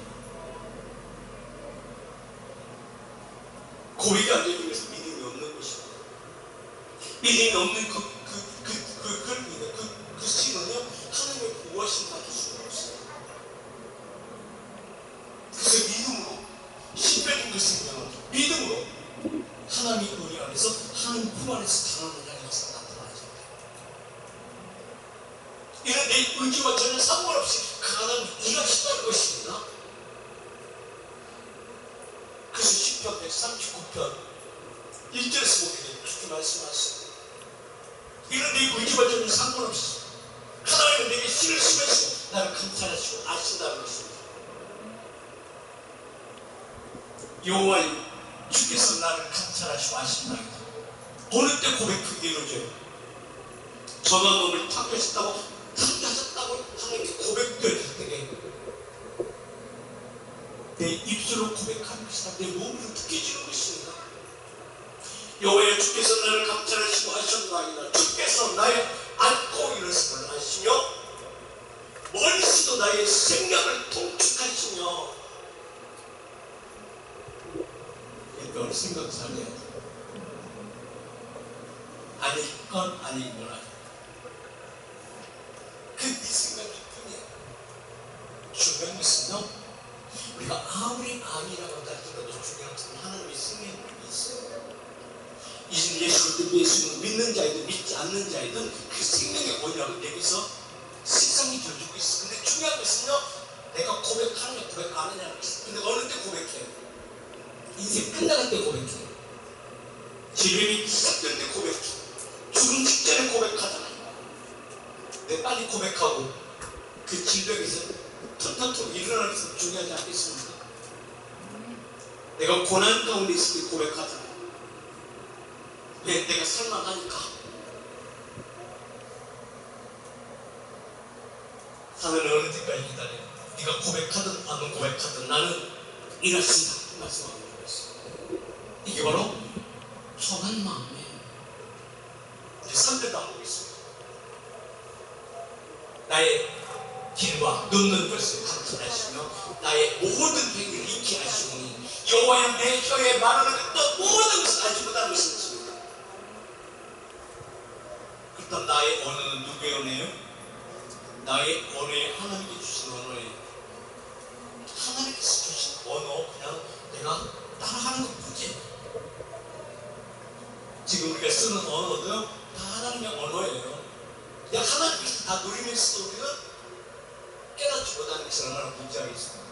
고백이 안 되는 것은 믿음이 없는 것입니다. 믿음이 없는 그 신은요, 하나님의 보호하심 받을 수가 없어요. 그래서 믿음으로, 신병인 것은 믿음으로 하나님의 은혜 안에서, 하나님 품 안에서 자라는 역사가 나타나죠. 이런 내 의지와 전혀 상관없이 그 하나님이 일하신다는 것입니다. 그래서 시편 139편 1절에서 보게 되면 그렇게 말씀하셨어요. 이런 내 의지와 전혀 상관없이 하나님은 내게 씨를 심으시고 나를 감찰하시고 아신다는 것입니다. 여호와여, 주께서 나를 감찰하시고 아신다니다. 어느 때 고백하게 이루어져요? 전한 놈을 탐하셨다고 하나님께 고백될 때에 내 입술로 고백하는 것이다. 내 몸으로 느껴지는 것입니다. 여호와여, 주께서 나를 감찰하시고 아셨나이다. 주께서 나의 안고 일어섬을 아시며 멀리서도 나의 생명을 통축하시며. 이걸 생각 잘해야 돼. 아닐 건 아닌 건 아니야. 그 네 생각일 뿐이야. 중요한 것은요, 우리가 아무리 아니라고 할지라도 중요한 것은 하나님의 생명이 있어요. 이제 예수를 믿는 자이든 믿지 않는 자이든 그 생명의 원력을 내게서 세상이 줘주고 있어. 근데 중요한 것은요, 내가 고백하느냐 고백 안 하냐는 것이야. 근데 어느 때 고백해? 인생 끝나갈 때 고백해. 질병이 시작될 때 고백해. 죽음 직전에 고백하잖아요. 내 빨리 고백하고 그 질병에서 턴턴턴 일어나는 것은 중요하지 않겠습니까? 내가 고난 가운데 있을 때 고백하잖아요. 왜? 내가 살만하니까. 하늘은 어느 때까지 기다려? 네가 고백하든 안 고백하든 나는 일하신다 말씀하고 있는 것이에요. 이게 바로 선한 마음이에요. 이제 3절도 안 보겠습니다. 나의 길과 눕는 것을 감찰하시며 나의 모든 행위를 익히 하시오니 여호와여, 내 혀에 말하는 것도 모든 것을 알지 못하는 것입니다. 그렇다면 나의 언어는 누구의 언어예요? 나의 언어에 하나님이 주신 언어예요. 내가 따라가는 것뿐이지. 지금 우리가 쓰는 언어도 다 하나님의 언어예요. 그냥 하나님께서 다 누리면서도 우리는 깨닫지 못하는 것은 얼마나 문제가 있습니다.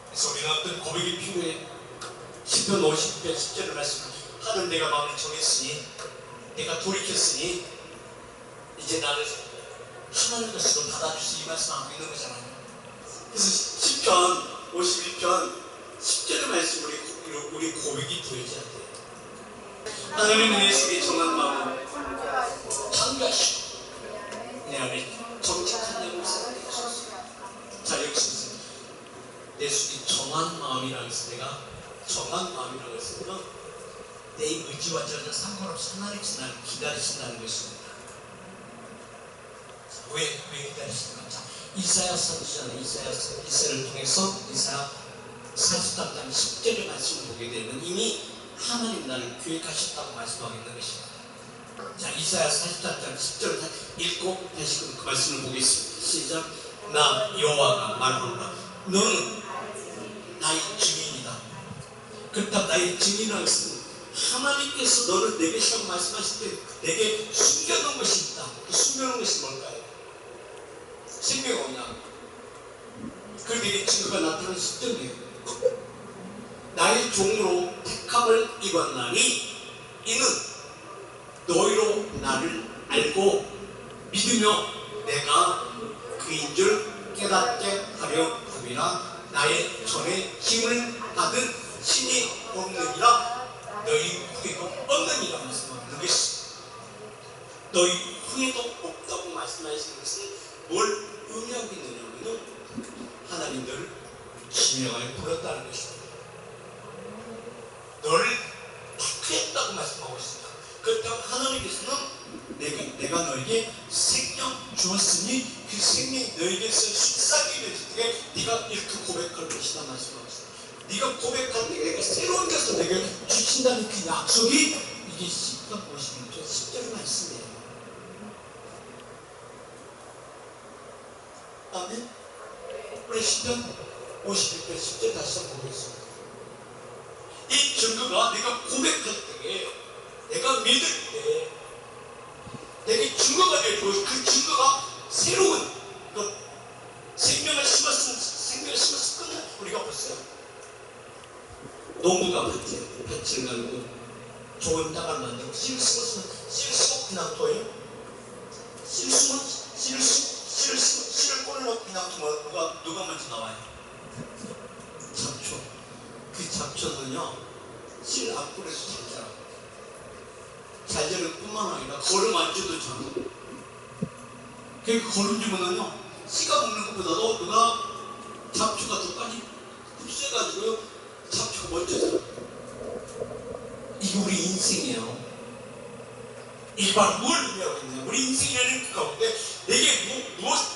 그래서 우리는 어떤 고백이 필요해. 시편 50편 10절을 말씀합니다. 하늘 내가 마음을 정했으니 내가 돌이켰으니 이제 나를 하나님 것으로 받아주시 이 말씀하고 있는 거잖아요. 그래서 시편 51편 10절의 말씀 우리 고백이 보여져야 돼요. 하나님은 내 속에 정한 마음을 창조하시고 내 안에 정직한 영을 쌓게 하셨어요. 자, 여기서 내 속에 정한 마음이라고 해서 내가 정한 마음이라고 했으면 내 의지와 전혀 상관없이 하나님께서 나를 기다리신다는 것입니다. 왜 기다리시는가? 자, 이사야 선지자는 이사야를 통해서 이사야 43장 10절의 말씀을 보게 되면 이미 하나님 나를 계획하셨다고 말씀하고 있는 것입니다. 자, 이사야 43장 10절 읽고 다시 그 말씀을 보겠습니다. 시작. 나 여호와가 말하노라. 너는 나의 증인이다. 그렇다면 나의 증인이라는 것은 하나님께서 너를 내게 시작 말씀하실 때 내게 숨겨놓은 것이 있다. 그 숨겨놓은 것이 뭘까요? 생명이냐? 그 내게 증거가 나타나는 시점이에요. 나의 종으로 택함을 입었나니 이는 너희로 나를 알고 믿으며 내가 그인 줄 깨닫게 하려 함이라. 나의 전에 힘을 받은 신이 없느니라. 너희 후에도 없느니라 말씀하는 것이, 너희 후에도 없다고 말씀하시는 것은 뭘 의미하고 있느냐면 하나님 너를 지명하여 불렀다는 것입니다. 너를 택했다고 말씀하고 있습니다. 그렇다면 하나님께서는 내가 너에게 생명 주었으니 그 생명이 너에게서 실상이 되실 때 네가 이렇게 고백할 것이다 말씀하고 있습니다. 네가 고백할 때 내가 새로운 것을 내게 주신다는 그 약속이 이게 시편 51편 10절 말씀이에요. 아멘. 우리 시편 51편 10절 다시 한번 보겠습니다. 이 증거가 내가 고백할 때에 내가 믿을 때 내게 증거가 되고 그 증거가 새로운 생명을 심어서 끝나. 우리가 보세요. 농부가 밭을 갈고 좋은 땅을 만들고 씨를 심고 그냥 둬요. 씨를 꼴로 그냥 두면 누가 먼저 나와요? 잡초. 그 잡초는요 씨를 안 뿌려서 잘 자라요. 잘 자랄 뿐만 아니라 걸음 안 줘도 자라요. 그 걸음 주면은요 씨가 먹는 것보다도 누가 잡초가 더 빨리 흡수해가지고요 잡초가 먼저 자라요. 이게 우리 인생이에요. 이게 바로 뭘 의미하고 있냐? 우리 인생이라는 그 가운데 내게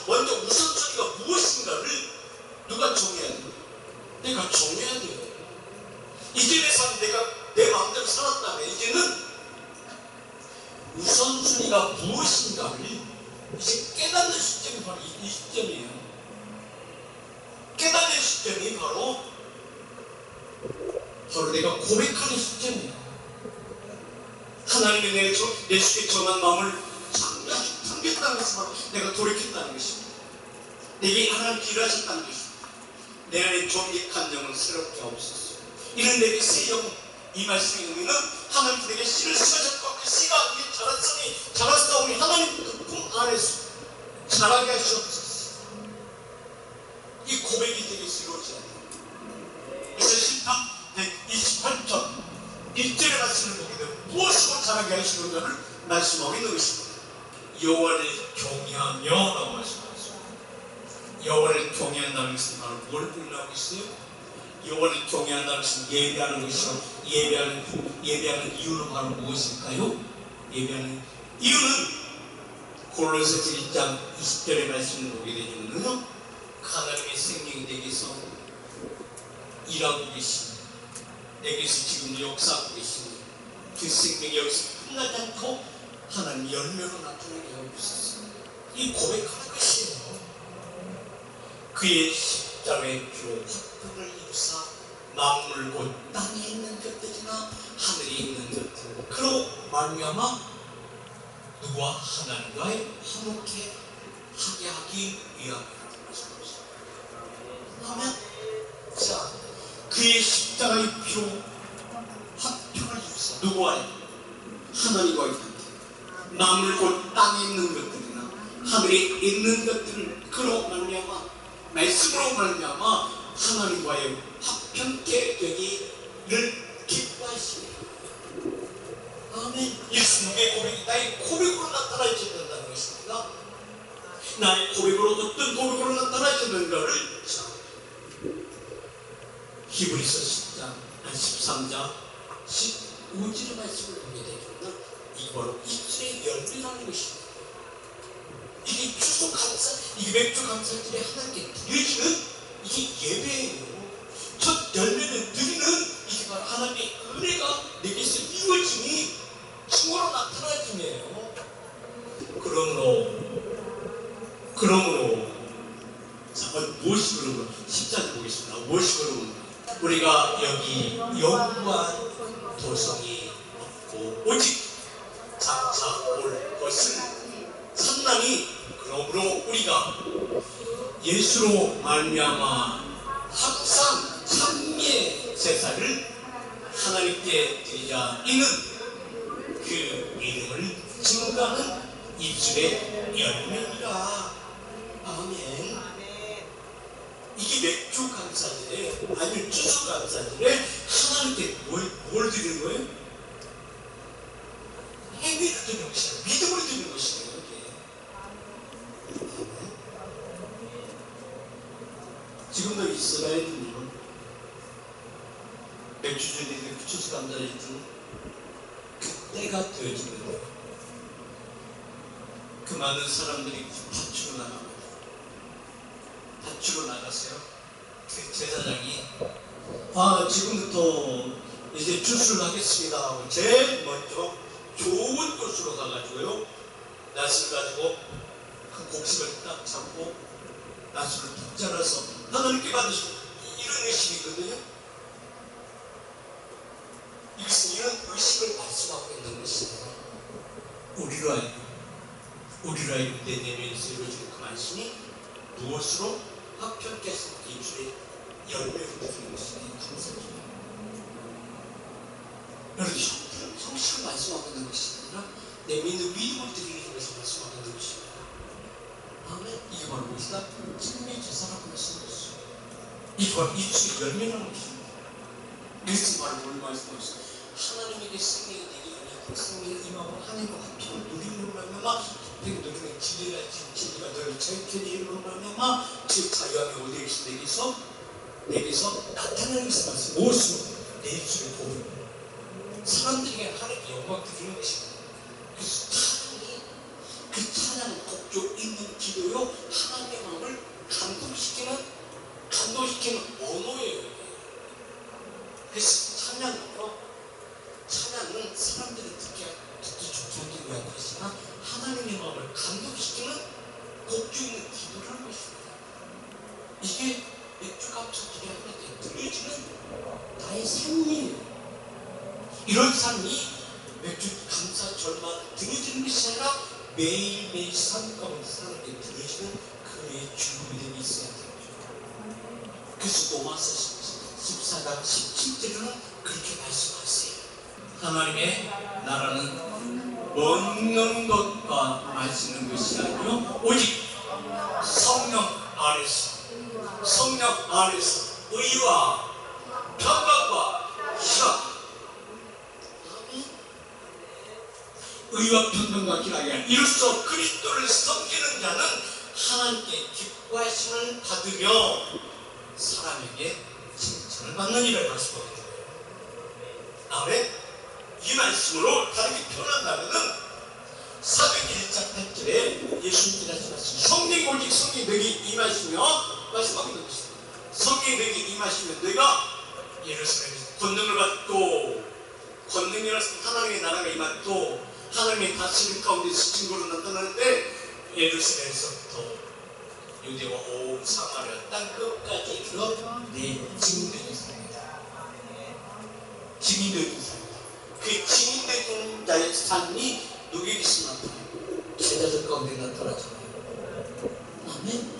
먼저 우선순위가 무엇인가를 누가 정해야 돼요? 내가 정해야 돼요. 이전에 내가 내 마음대로 살았다면 이제는 우선순위가 무엇인가를 이제 깨닫는 시점이 바로 이 시점이에요. 깨닫는 시점이 바로 내가 고백하는 시점이에요. 하나님이 내 속에 정한 마음을 참겼다는 것은 바로 내가 돌이켰다는 것입니다. 내게 하나님께 일하셨다는 것입니다. 내 안에 정직한 영은 새롭게 없었어. 이는 내게 새 영, 이 말씀의 의미는 하나님께 내게 씨를 심으셨고 그 씨가 위에 자랐사오니 하나님 그 품 안에서 자라게 하시옵소서. 이 고백이 되게 이루어져야 돼요. 그래서 시편 128편 1절의 말씀을 보게 되면 무엇으로 자라게 하시는가를 말씀하고 있는 것입니다. 여호와를 경외하며 라고 말씀하셨습니다. 여호와를 경외한다는 것은 바로 뭘 의미하고 있어요? 여호와를 경외한다는 것은 예배하는 것이요. 예배하는 이유는 바로 무엇일까요? 예배하는 이유는 골로새서 1장 20절의 말씀을 보게 되면요 하나님의 생명이 내게서 일하고 계십니다. 내게서 지금 역사하고 계십니다. 그 생명이 여기서 끝나지 않고 하나님 열매로 나타나게 하고 있었어요. 이 고백하는 것이에요. 그의 십자가의 피로 화평을 이루사 만물 곧 땅에 있는 것들이나 하늘에 있는 것들 그로 말미암아 누구와 하나님과의 화목해 하게 하기 위함이라는 것입니다. 아멘. 자, 그의 십자가의 피로 화평을 주사 누구와의 하나님과의 관계 만물 곧 땅에 있는 것들이나 하늘에 있는 것들을 그로 말미암아 말씀으로 말미암아 하나님과의 화평케 되기를 기뻐하시니 아멘. 예수님의 고백이 나의 고백으로 나타나야 된다는 것입니다. 나의 고백으로 어떤 고백으로 나타나야 되는가를 히브리서 10장 13장 15절의 말씀을 보게 되면 이게 바로 입술의 열매라는 것입니다. 이게 추수 감사, 이게 맥주 감사절에 하나님께 드려지는 이게 예배예요. 첫 열매를 드리는 이게 바로 하나님의 은혜가 내게서 이루어지니 증거로 나타나짐이에요. 그러므로 자, 무엇이 그런 거? 10절 보겠습니다. 무엇이 그런 건가? 우리가 여기 영구한 도성이 없고 오직 장차 올 것은 산나니 그러므로 우리가 예수로 말미암아 항상 참미의 제사를 하나님께 드리자. 이는 그 이름을 증거하는 입술의 열매니라. 아멘. 이게 맥주 감사절에 아니면 추수 감사절에 하나님께 뭘 드리는 거예요? 행위를 드리는 것이에요. 믿음을 드리는 것이에요. 지금도 이스라엘은요 맥주주들이 추수 감사절에 그 때가 되어지는데 그 많은 사람들이 밭으로 나갑니다. 밭으로 나갔어요. 그 제사장이 지금부터 이제 추수를 하겠습니다 하고 제일 먼저 좋은 곳으로 가가지고요 낫을 가지고 그 곡식을 딱 잡고 낫을 툭 잘라서 하나님께 받으시고 이런 의식이거든요. 이것은 이런 의식을 말씀하고 있는 것입니다. 우리로 하여금 내 내면에서 이루어지는 그 말씀이 무엇으로 화평케서 입술에 열매를 드리는 것이니 감사드립니다. 여러분 형식을 말씀하고 있는 것이 아니라 내 믿음을 드리는 것을 말씀하고 있는 것입니다. 아멘. 이게 바로 무엇이다? 참미의 제사라고 말씀하셨어요. 이게 바로 입술의 열매라는 것입니다. 이것은 바로 뭘 말씀하고 있어요? 하나님에게 승리가 되기 위해 승리를 임하고 하나님과 화평을 누리는 말미암아 누리는 진리가 너를 자유케 되는 말미암아 즉 자유함이 어디에 있어? 내게서 나타나는 것을 말씀 무엇으로? 내 입술의 고백 사람들에게 하나님께 영광 드리는 것입니다. 그래서 그 찬양은 곡조 있는 기도요 하나님의 마음을 감동시키는 언어예요. 그래서 찬양은 사람들이 듣기 좋게 하기 위한 것이나 하나님의 마음을 감동시키는 곡조 있는 기도라는 것입니다. 이게 맥주 감사절에 하나님께 드려지는 나의 삶이에요. 이런 삶이 맥주 감사절만 드려지는 것이 아니라 매일매일 삶 가운데 하나님께 드려지는 그의 주님이 있어야 됩니다. 그래서 로마서 14장 17절에는 그렇게 말씀하세요. 하나님의 나라는 먹는 것과 마시는 것이 아니요 오직 성령 안에서 의와 평강과 희락 의와 평강과 희락이 이로써 그리스도를 섬기는 자는 하나님께 기뻐하심을 받으며 사람에게 칭찬을 받는 일을 말씀합니다. 아멘. 이 말씀으로 다르게 표현한다면 사도행전 1장 8절에 예수님께서 말씀 성령이 오직 성령이 너에게 임하시며 말씀하고 있는 것입니다. 성령이 너에게 임하시면 너희가 예루살렘에서 권능을 받고 권능이라서 하나님의 나라가 임하고 하나님의 다스림 가운데서 증거로 나타나는데 예루살렘에서부터 유대와 온 사마리아 땅 끝까지 이르러 내 증인이 있습니다. 증인되는 삶이다. 그 증인되는 자의 삶이 누구에게서 나타나요? 제자들 가운데 나타나잖아요. 아멘.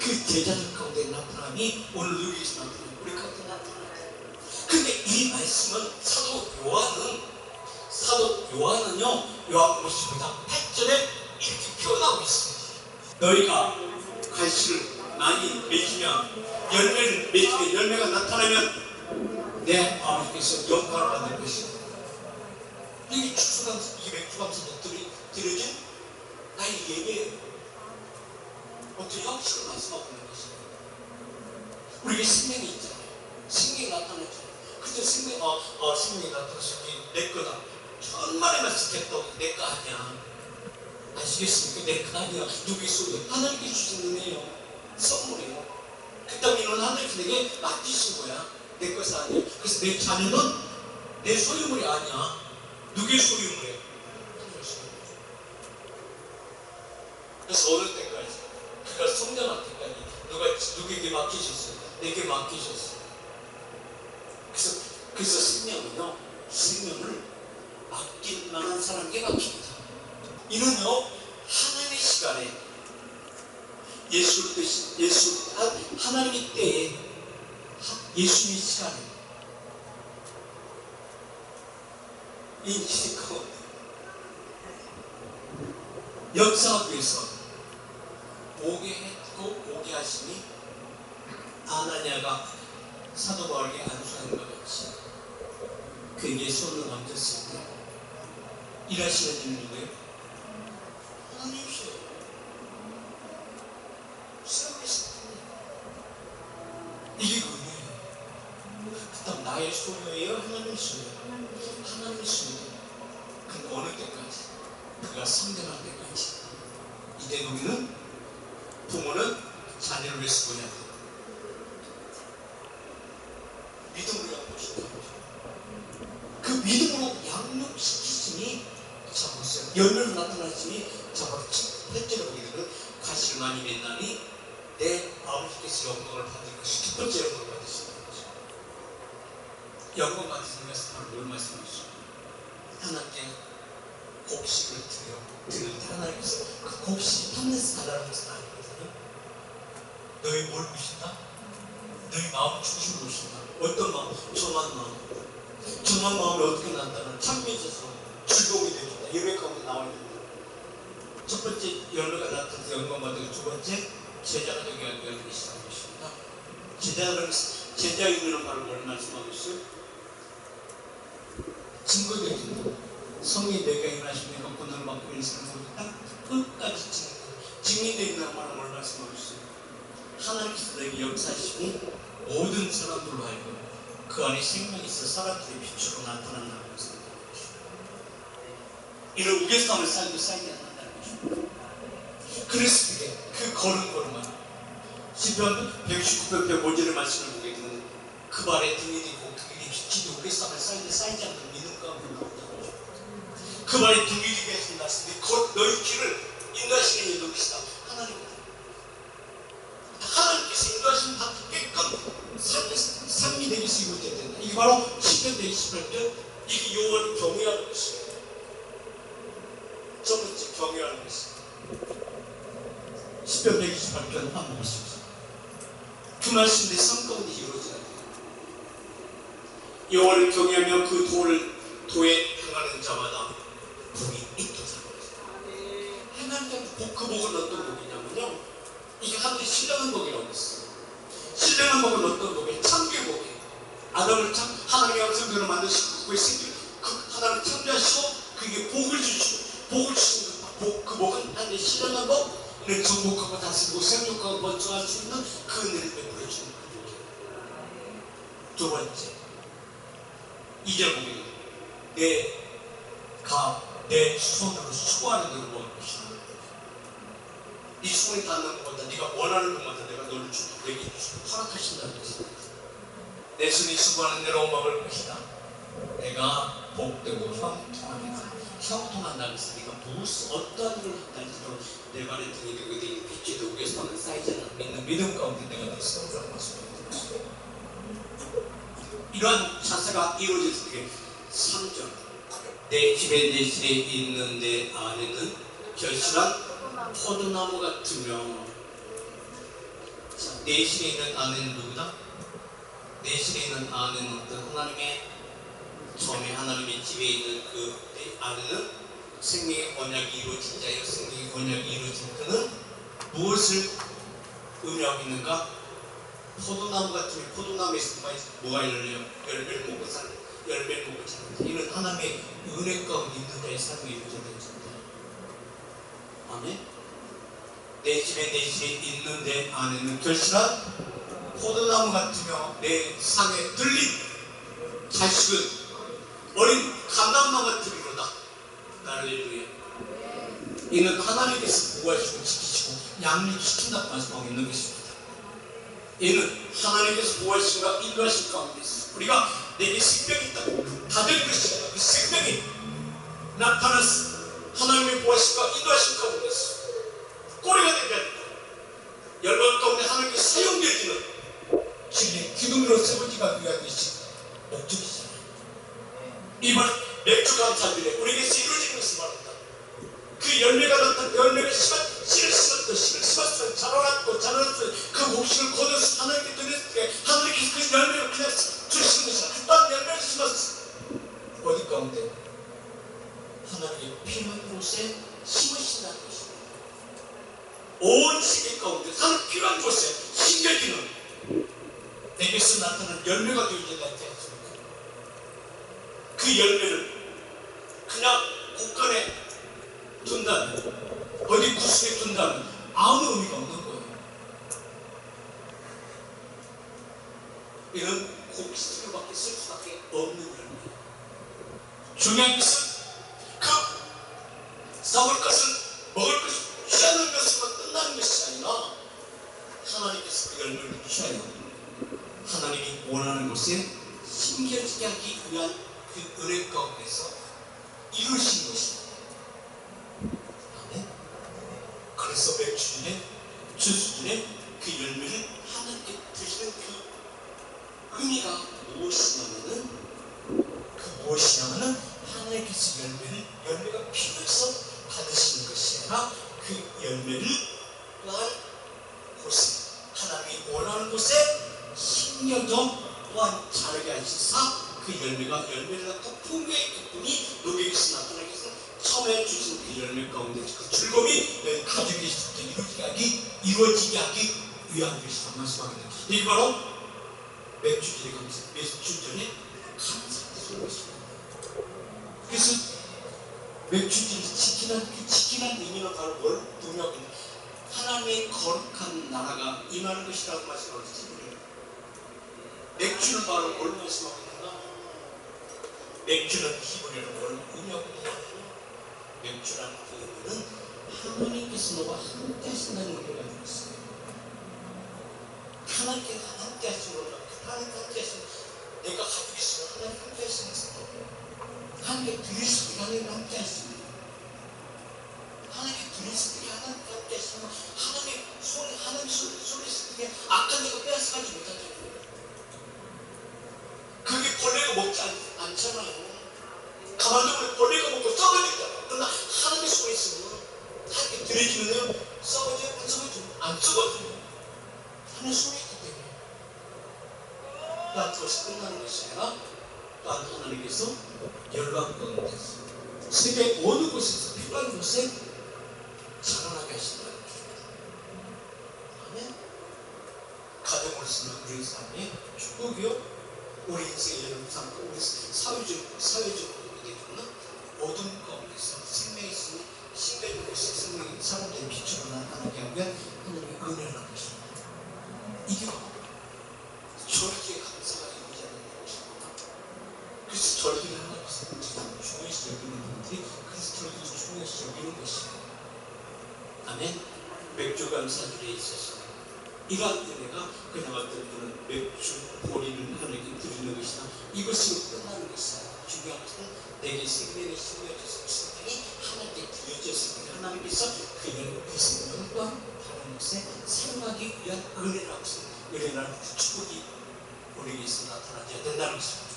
그 제자들 가운데 나타남이 오늘 누구에게서 나타나요? 우리 가운데 나타나요. 근데 이 말씀은 사도 요한은요, 요한복음 15장 8절에 이렇게 표현하고 있어요. 너희가 갈수를 많이 맺으면, 열매를 맺으면, 열매가 나타나면 내 아버지께서 영광을 받을 것이다. 이게 추수감사, 200주감사도 드려진 나의 예배예요. 어떤 형식을 말씀하고 있는 것이에요. 우리에게 생명이 있잖아요. 생명이 나타나죠. 그때 생명이 나타나서 내 거다. 천만의 말씀 겠다고 내 거 아니야. 아시겠습니까? 내 거 아니야. 누구의 소리? 하나님께 주신 은혜예요. 선물이에요. 그 때문에 이런 하나님께 내게 맡기신 거야. 내 것이 아니야. 그래서 내 자녀는 내 소유물이 아니야. 누구의 소유물이에요? 하나님의 소유물. 그래서 어느 때까지? 그가 성장할 때까지 누구에게 맡기셨어요? 내게 맡기셨어요. 그래서 생명을 맡길 만한 사람에게 맡깁니다. 이는요, 하나님의 시간에 하나님의 때에 예수님의 시간에 이 시대 가운데 역사하기 위해서 오게 하시니 아나니아가 사도 바울에게 안수하는 것 같이 그에게 손을 얹었을 때 일하시는 분이 누구예요? 하나님이시요. 이게 은혜예요. 그다음 나의 소유예요? 하나님의 소유예요? 하나님의 소유예요. 그럼 어느 때까지? 그가 성장할 때까지. 이때 우리는 부모는 자녀를 위해서 보내야 돼요. 믿음으로 양육시켜야 돼요. 그 믿음으로 양육시키시니 자 보세요. 열매로 나타나시니 자 바로 8절에 보게 되면 가시를 많이 맺나니 내 아버지께서 영광을 받을 것이 첫 번째 영광을 받으시는 거죠. 영광 받으시는 것은 바로 뭘 말씀하시죠? 하나님께 곡식을 드릴 때 하나님께서 그 곡식이 탐내서 달라는 것은 아니거든요. 너희 뭘 보신다? 너희 마음 중심을 보신다. 어떤 마음? 정한 마음. 정한 마음이 어떻게 난다는 참미에서 즐거움이 되준다. 예배 가운데 나와 있는 첫 번째 열매가 나타나서 영광 받고 두 번째 제자가 되게 하기 시작한 것입니다. 제자이면 바로 뭘 말씀하고 있어요? 증거되어 준다. 성이 내가 일하시는 것 권한을 받고 있는 사람을 끝까지 증인되어 있는 말은 뭘 말씀하고 있어요? 하나님께서 내게 역사하시니 모든 사람들로 하여금 그 안에 생명이 있어 사람들의 빛으로 나타난다는 것을 이런 우겨싸움을 쌓이게 않는다는 것입니다. 그랬을 때 그 걸음걸음만 시편 119편 105절의 말씀을 보게 되면 그 발에 등이 되고 그게 빛이 우겨싸움을 쌓이지 않는 믿음 가운데 나온다는 것입니다. 그 발에 등이 되게 하신 말씀이 너희 길을 인도하시는 이 누구시다? 하나님입니다. 하나님께서 인도하시는 다 깨끗 삶이 되게 쓰이고 있어야 된다. 이게 바로 시편 128편 이게 여호와를 경외하는 것입니다. 첫 번째 경외하는 것입니다. 시편 128편 한번 보십시오. 그 말씀들이 삶 가운데 이루어져야 돼요. 여호와를 경외하며 그 도에 행하는 자마다 복이 있도다. 행하는 자 그 복은 어떤 복이냐면요, 이게 하늘이 신령한 복이라고 했어요. 신령한 복은 어떤 복이에요? 창조의 복이에요. 아담을 하나님의 형상대로 만드시고 그의 생기 하나님을 창조하시고 그에게 복을 주시고 복을 주시는 복, 그 복은 하늘의 신령한 복, 내 정복하고 다스리고 생존하고 번성할 수 있는 그 은혜를 베풀어 주는 그 복이에요. 두 번째 2절 보면 내 손으로 수고하는 대로 먹을 것이다. 네 손이 닿는 것보다 네가 원하는 것마다 내가 너를 내게 허락하신다는 것입니다. 내 손이 수고하는 대로 먹을 것이다. 내가 복되고 형통합니다. 형통한다는 것은 네가 어떠한 일을 한다 할지라도 내 발에 등이 되고 네 빛이 되고 위에서는 쌓이지 않는 믿음 가운데 내가 내 세우라고 말씀드립니다. 이러한 차세가 이루어질 때 3절 내 집에 내 실에 있는 내 안에는 결실한 포도나무 같으며 자, 내 실에 있는 안에는 누구다? 내 실에 있는 안에는 어떤 하나님의 처음에 하나님의 집에 있는 그 내 안에는 생명의 언약이 이루어진 자여 생명의 언약이 이루어진 그는 무엇을 의미하고 있는가? 포도나무 같으면 포도나무에서 뭐가 열려요? 열매를 먹고 사는 열매를 먹고 사는 이는 하나님의 은혜 가운데 있는 자의 삶이 이루어진다는 것입니다. 아멘. 내 집에 내 집에 있는 내 안에는 결실한 포도나무 같으며 내 상에 들린 자식은 어린 감람나무 같으리로다. 할렐루야. 이는 하나님께서 보호하시고 지키시고 양육시킨다고 말씀하고 있는 것입니다. 이는 하나님께서 보호하시고 인도하실 가운데 있어 우리가 내게 생명이 있다고 다될 것이다. 그 생명이 나타났어. 하나님의 보호하심과 인도하심 가운데 있어 꼬리가 되게 합니다. 열방 가운데 하나님께 사용되어지는 진리의 기둥으로 세우기가 위한 것이 목적이잖아요. 이번 맥주 감사들에 우리에게서 이루어지는 것을 말합니다. 그 열매가 나타난 열매가 심한 씨를 심었고 씨를 심었으면 자라났고 자라났으면 그 목숨을 거둬서 하나님께 드렸을 때 하나님께서 그 열매를 그냥 주시는 것이야. 또한 열매를 심었어. 어디 가운데? 하나님의 필요한 곳에 심으신다는 것입니다. 온 세계 가운데 하나님 필요한 곳에 심겨지는 내게서 나타난 열매가 되어져야 되지 않습니까? 그 열매를 그냥 곳간에 둔다면 어디 구석에 둔다면 아무 의미가 없는 거예요. 이는 곡식을 밖에 쓸 수밖에 없는 열매. 중요한 것은 그 썩을 것을 먹을 것을 취하는 것으로 끝나는 것이 아니라 하나님께서 그 열매를 취하여 하나님이 원하는 곳에 심겨지게 하기 위한 그 은혜 가운데서 이루신 것입니다. 아멘. 그래서 맥주진의 주수진의 그 열매를 하나님께 드시는 그 의미가 무엇이냐면은 하나님께서 열매가 필요해서 받으시는 것이 아니라 그 열매를 또한 곳에 하나님이 원하는 곳에 심겨져 또한 자라게 하시사 그 열매를 갖고 풍요의 기쁨이 너에게서 나타나게 해서 처음에 주신 그 열매 가운데 그 즐거움이 너희 가족에 있을 때 이루어지게 하기 위한 것이다 말씀하겠다. 이게 바로 맥주전에 감사드리는 것입니다. 그래서 맥주전을 지키는 의미는 바로 뭘 의미하고 있는 하나님의 거룩한 나라가 임하는 것이라고 말씀하고 있습니다. 맥주는 바로 뭘 말씀하고 있는가? 맥주는 히브리어로 뭘 의미하고 있느냐? 맥주라는 그 의미는 하나님께서 너와 함께 하신다는 의미가 있어요. 하나님께 함께 하시는 거죠. 하나님 함께 하시는 내가 가지고 있으면 하나님 함께 하시는 것입니다. 하나님께 드릴 수 있게 하나님 함께 하시는 하나님께 드릴 수 있게 하나님 함께 하시면 하나님 손에 있을 때 악한 이가 빼앗아가지 못하죠. 그게 벌레가 먹지 않잖아요. 가만두면 벌레가 먹고 썩어지잖아. 그러나 하나님의 손에 있으면 하나님께 드려지면요 썩어져요? 안 썩어져요? 안 썩어져요. 하나님의 손에 있기 때문에 또한 그것이 끝나는 것이 아니라 또한 하나님께서 열방 가운데서 세계 어느 곳에서 필요한 곳에 자라나게 하신다는 것입니다. 아멘. 가정을 쓰는 우리 삶의 축복이요 우리 인생의 여러분 삶과 우리 사회적으로 되는 어둠 가운데서 생명의 있으면 신비한 곳에 생명의 사람들의 빛으로 나타나게 하기 위한 하나님의 은혜를 하는 것입니다. 이게 절기의 감사가 이루어져야 되는 것입니다. 그래서 절기를 하나님께서 참 중요시 여기는 분들이 그래서 절기를 중요시 여기는 것입니다. 아멘. 맥주 감사절에 있어서 이러한 은혜가 그냥 어떤 분은 맥주 보리를 하나님께 드리는 것이다. 이것으로 끝나는 것이 아니라 중요한 것은 내게 생명이 심어져서 생명이 하나님께 드려졌을 때 하나님께서 그 생명을 또한 다른 것에 사용하기 위한 은혜라고 생각합니다. 은혜라는 그 축복이 우리에게서 나타나야 된다는 것입니다.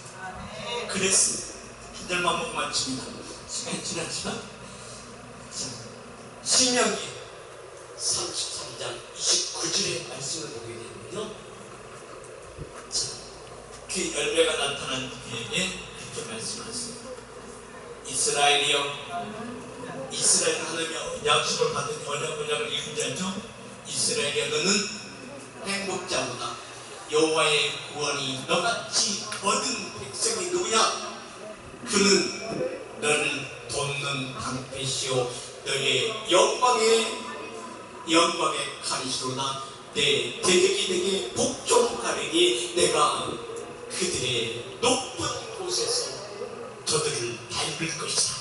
그랬습니다. 한 절만 보고 마칩니다. 시간이 지났지만 신명기 33장 29절의 말씀을 보게 되면요, 그 열매가 나타난 그에게 이렇게 말씀하셨습니다. 이스라엘이여, 이스라엘 하나님의 약속을 받은 언약을 읽은 자죠. 이스라엘이여, 너는 행복자보다 여호와의 구원이 너같이 얻은 백성이 누구냐? 그는 너를 돕는 방패시오 너의 영광의 가리시로나. 내 대적이 내게 복종하리니 내가 그들의 높은 곳에서 저들을 밟을 것이다.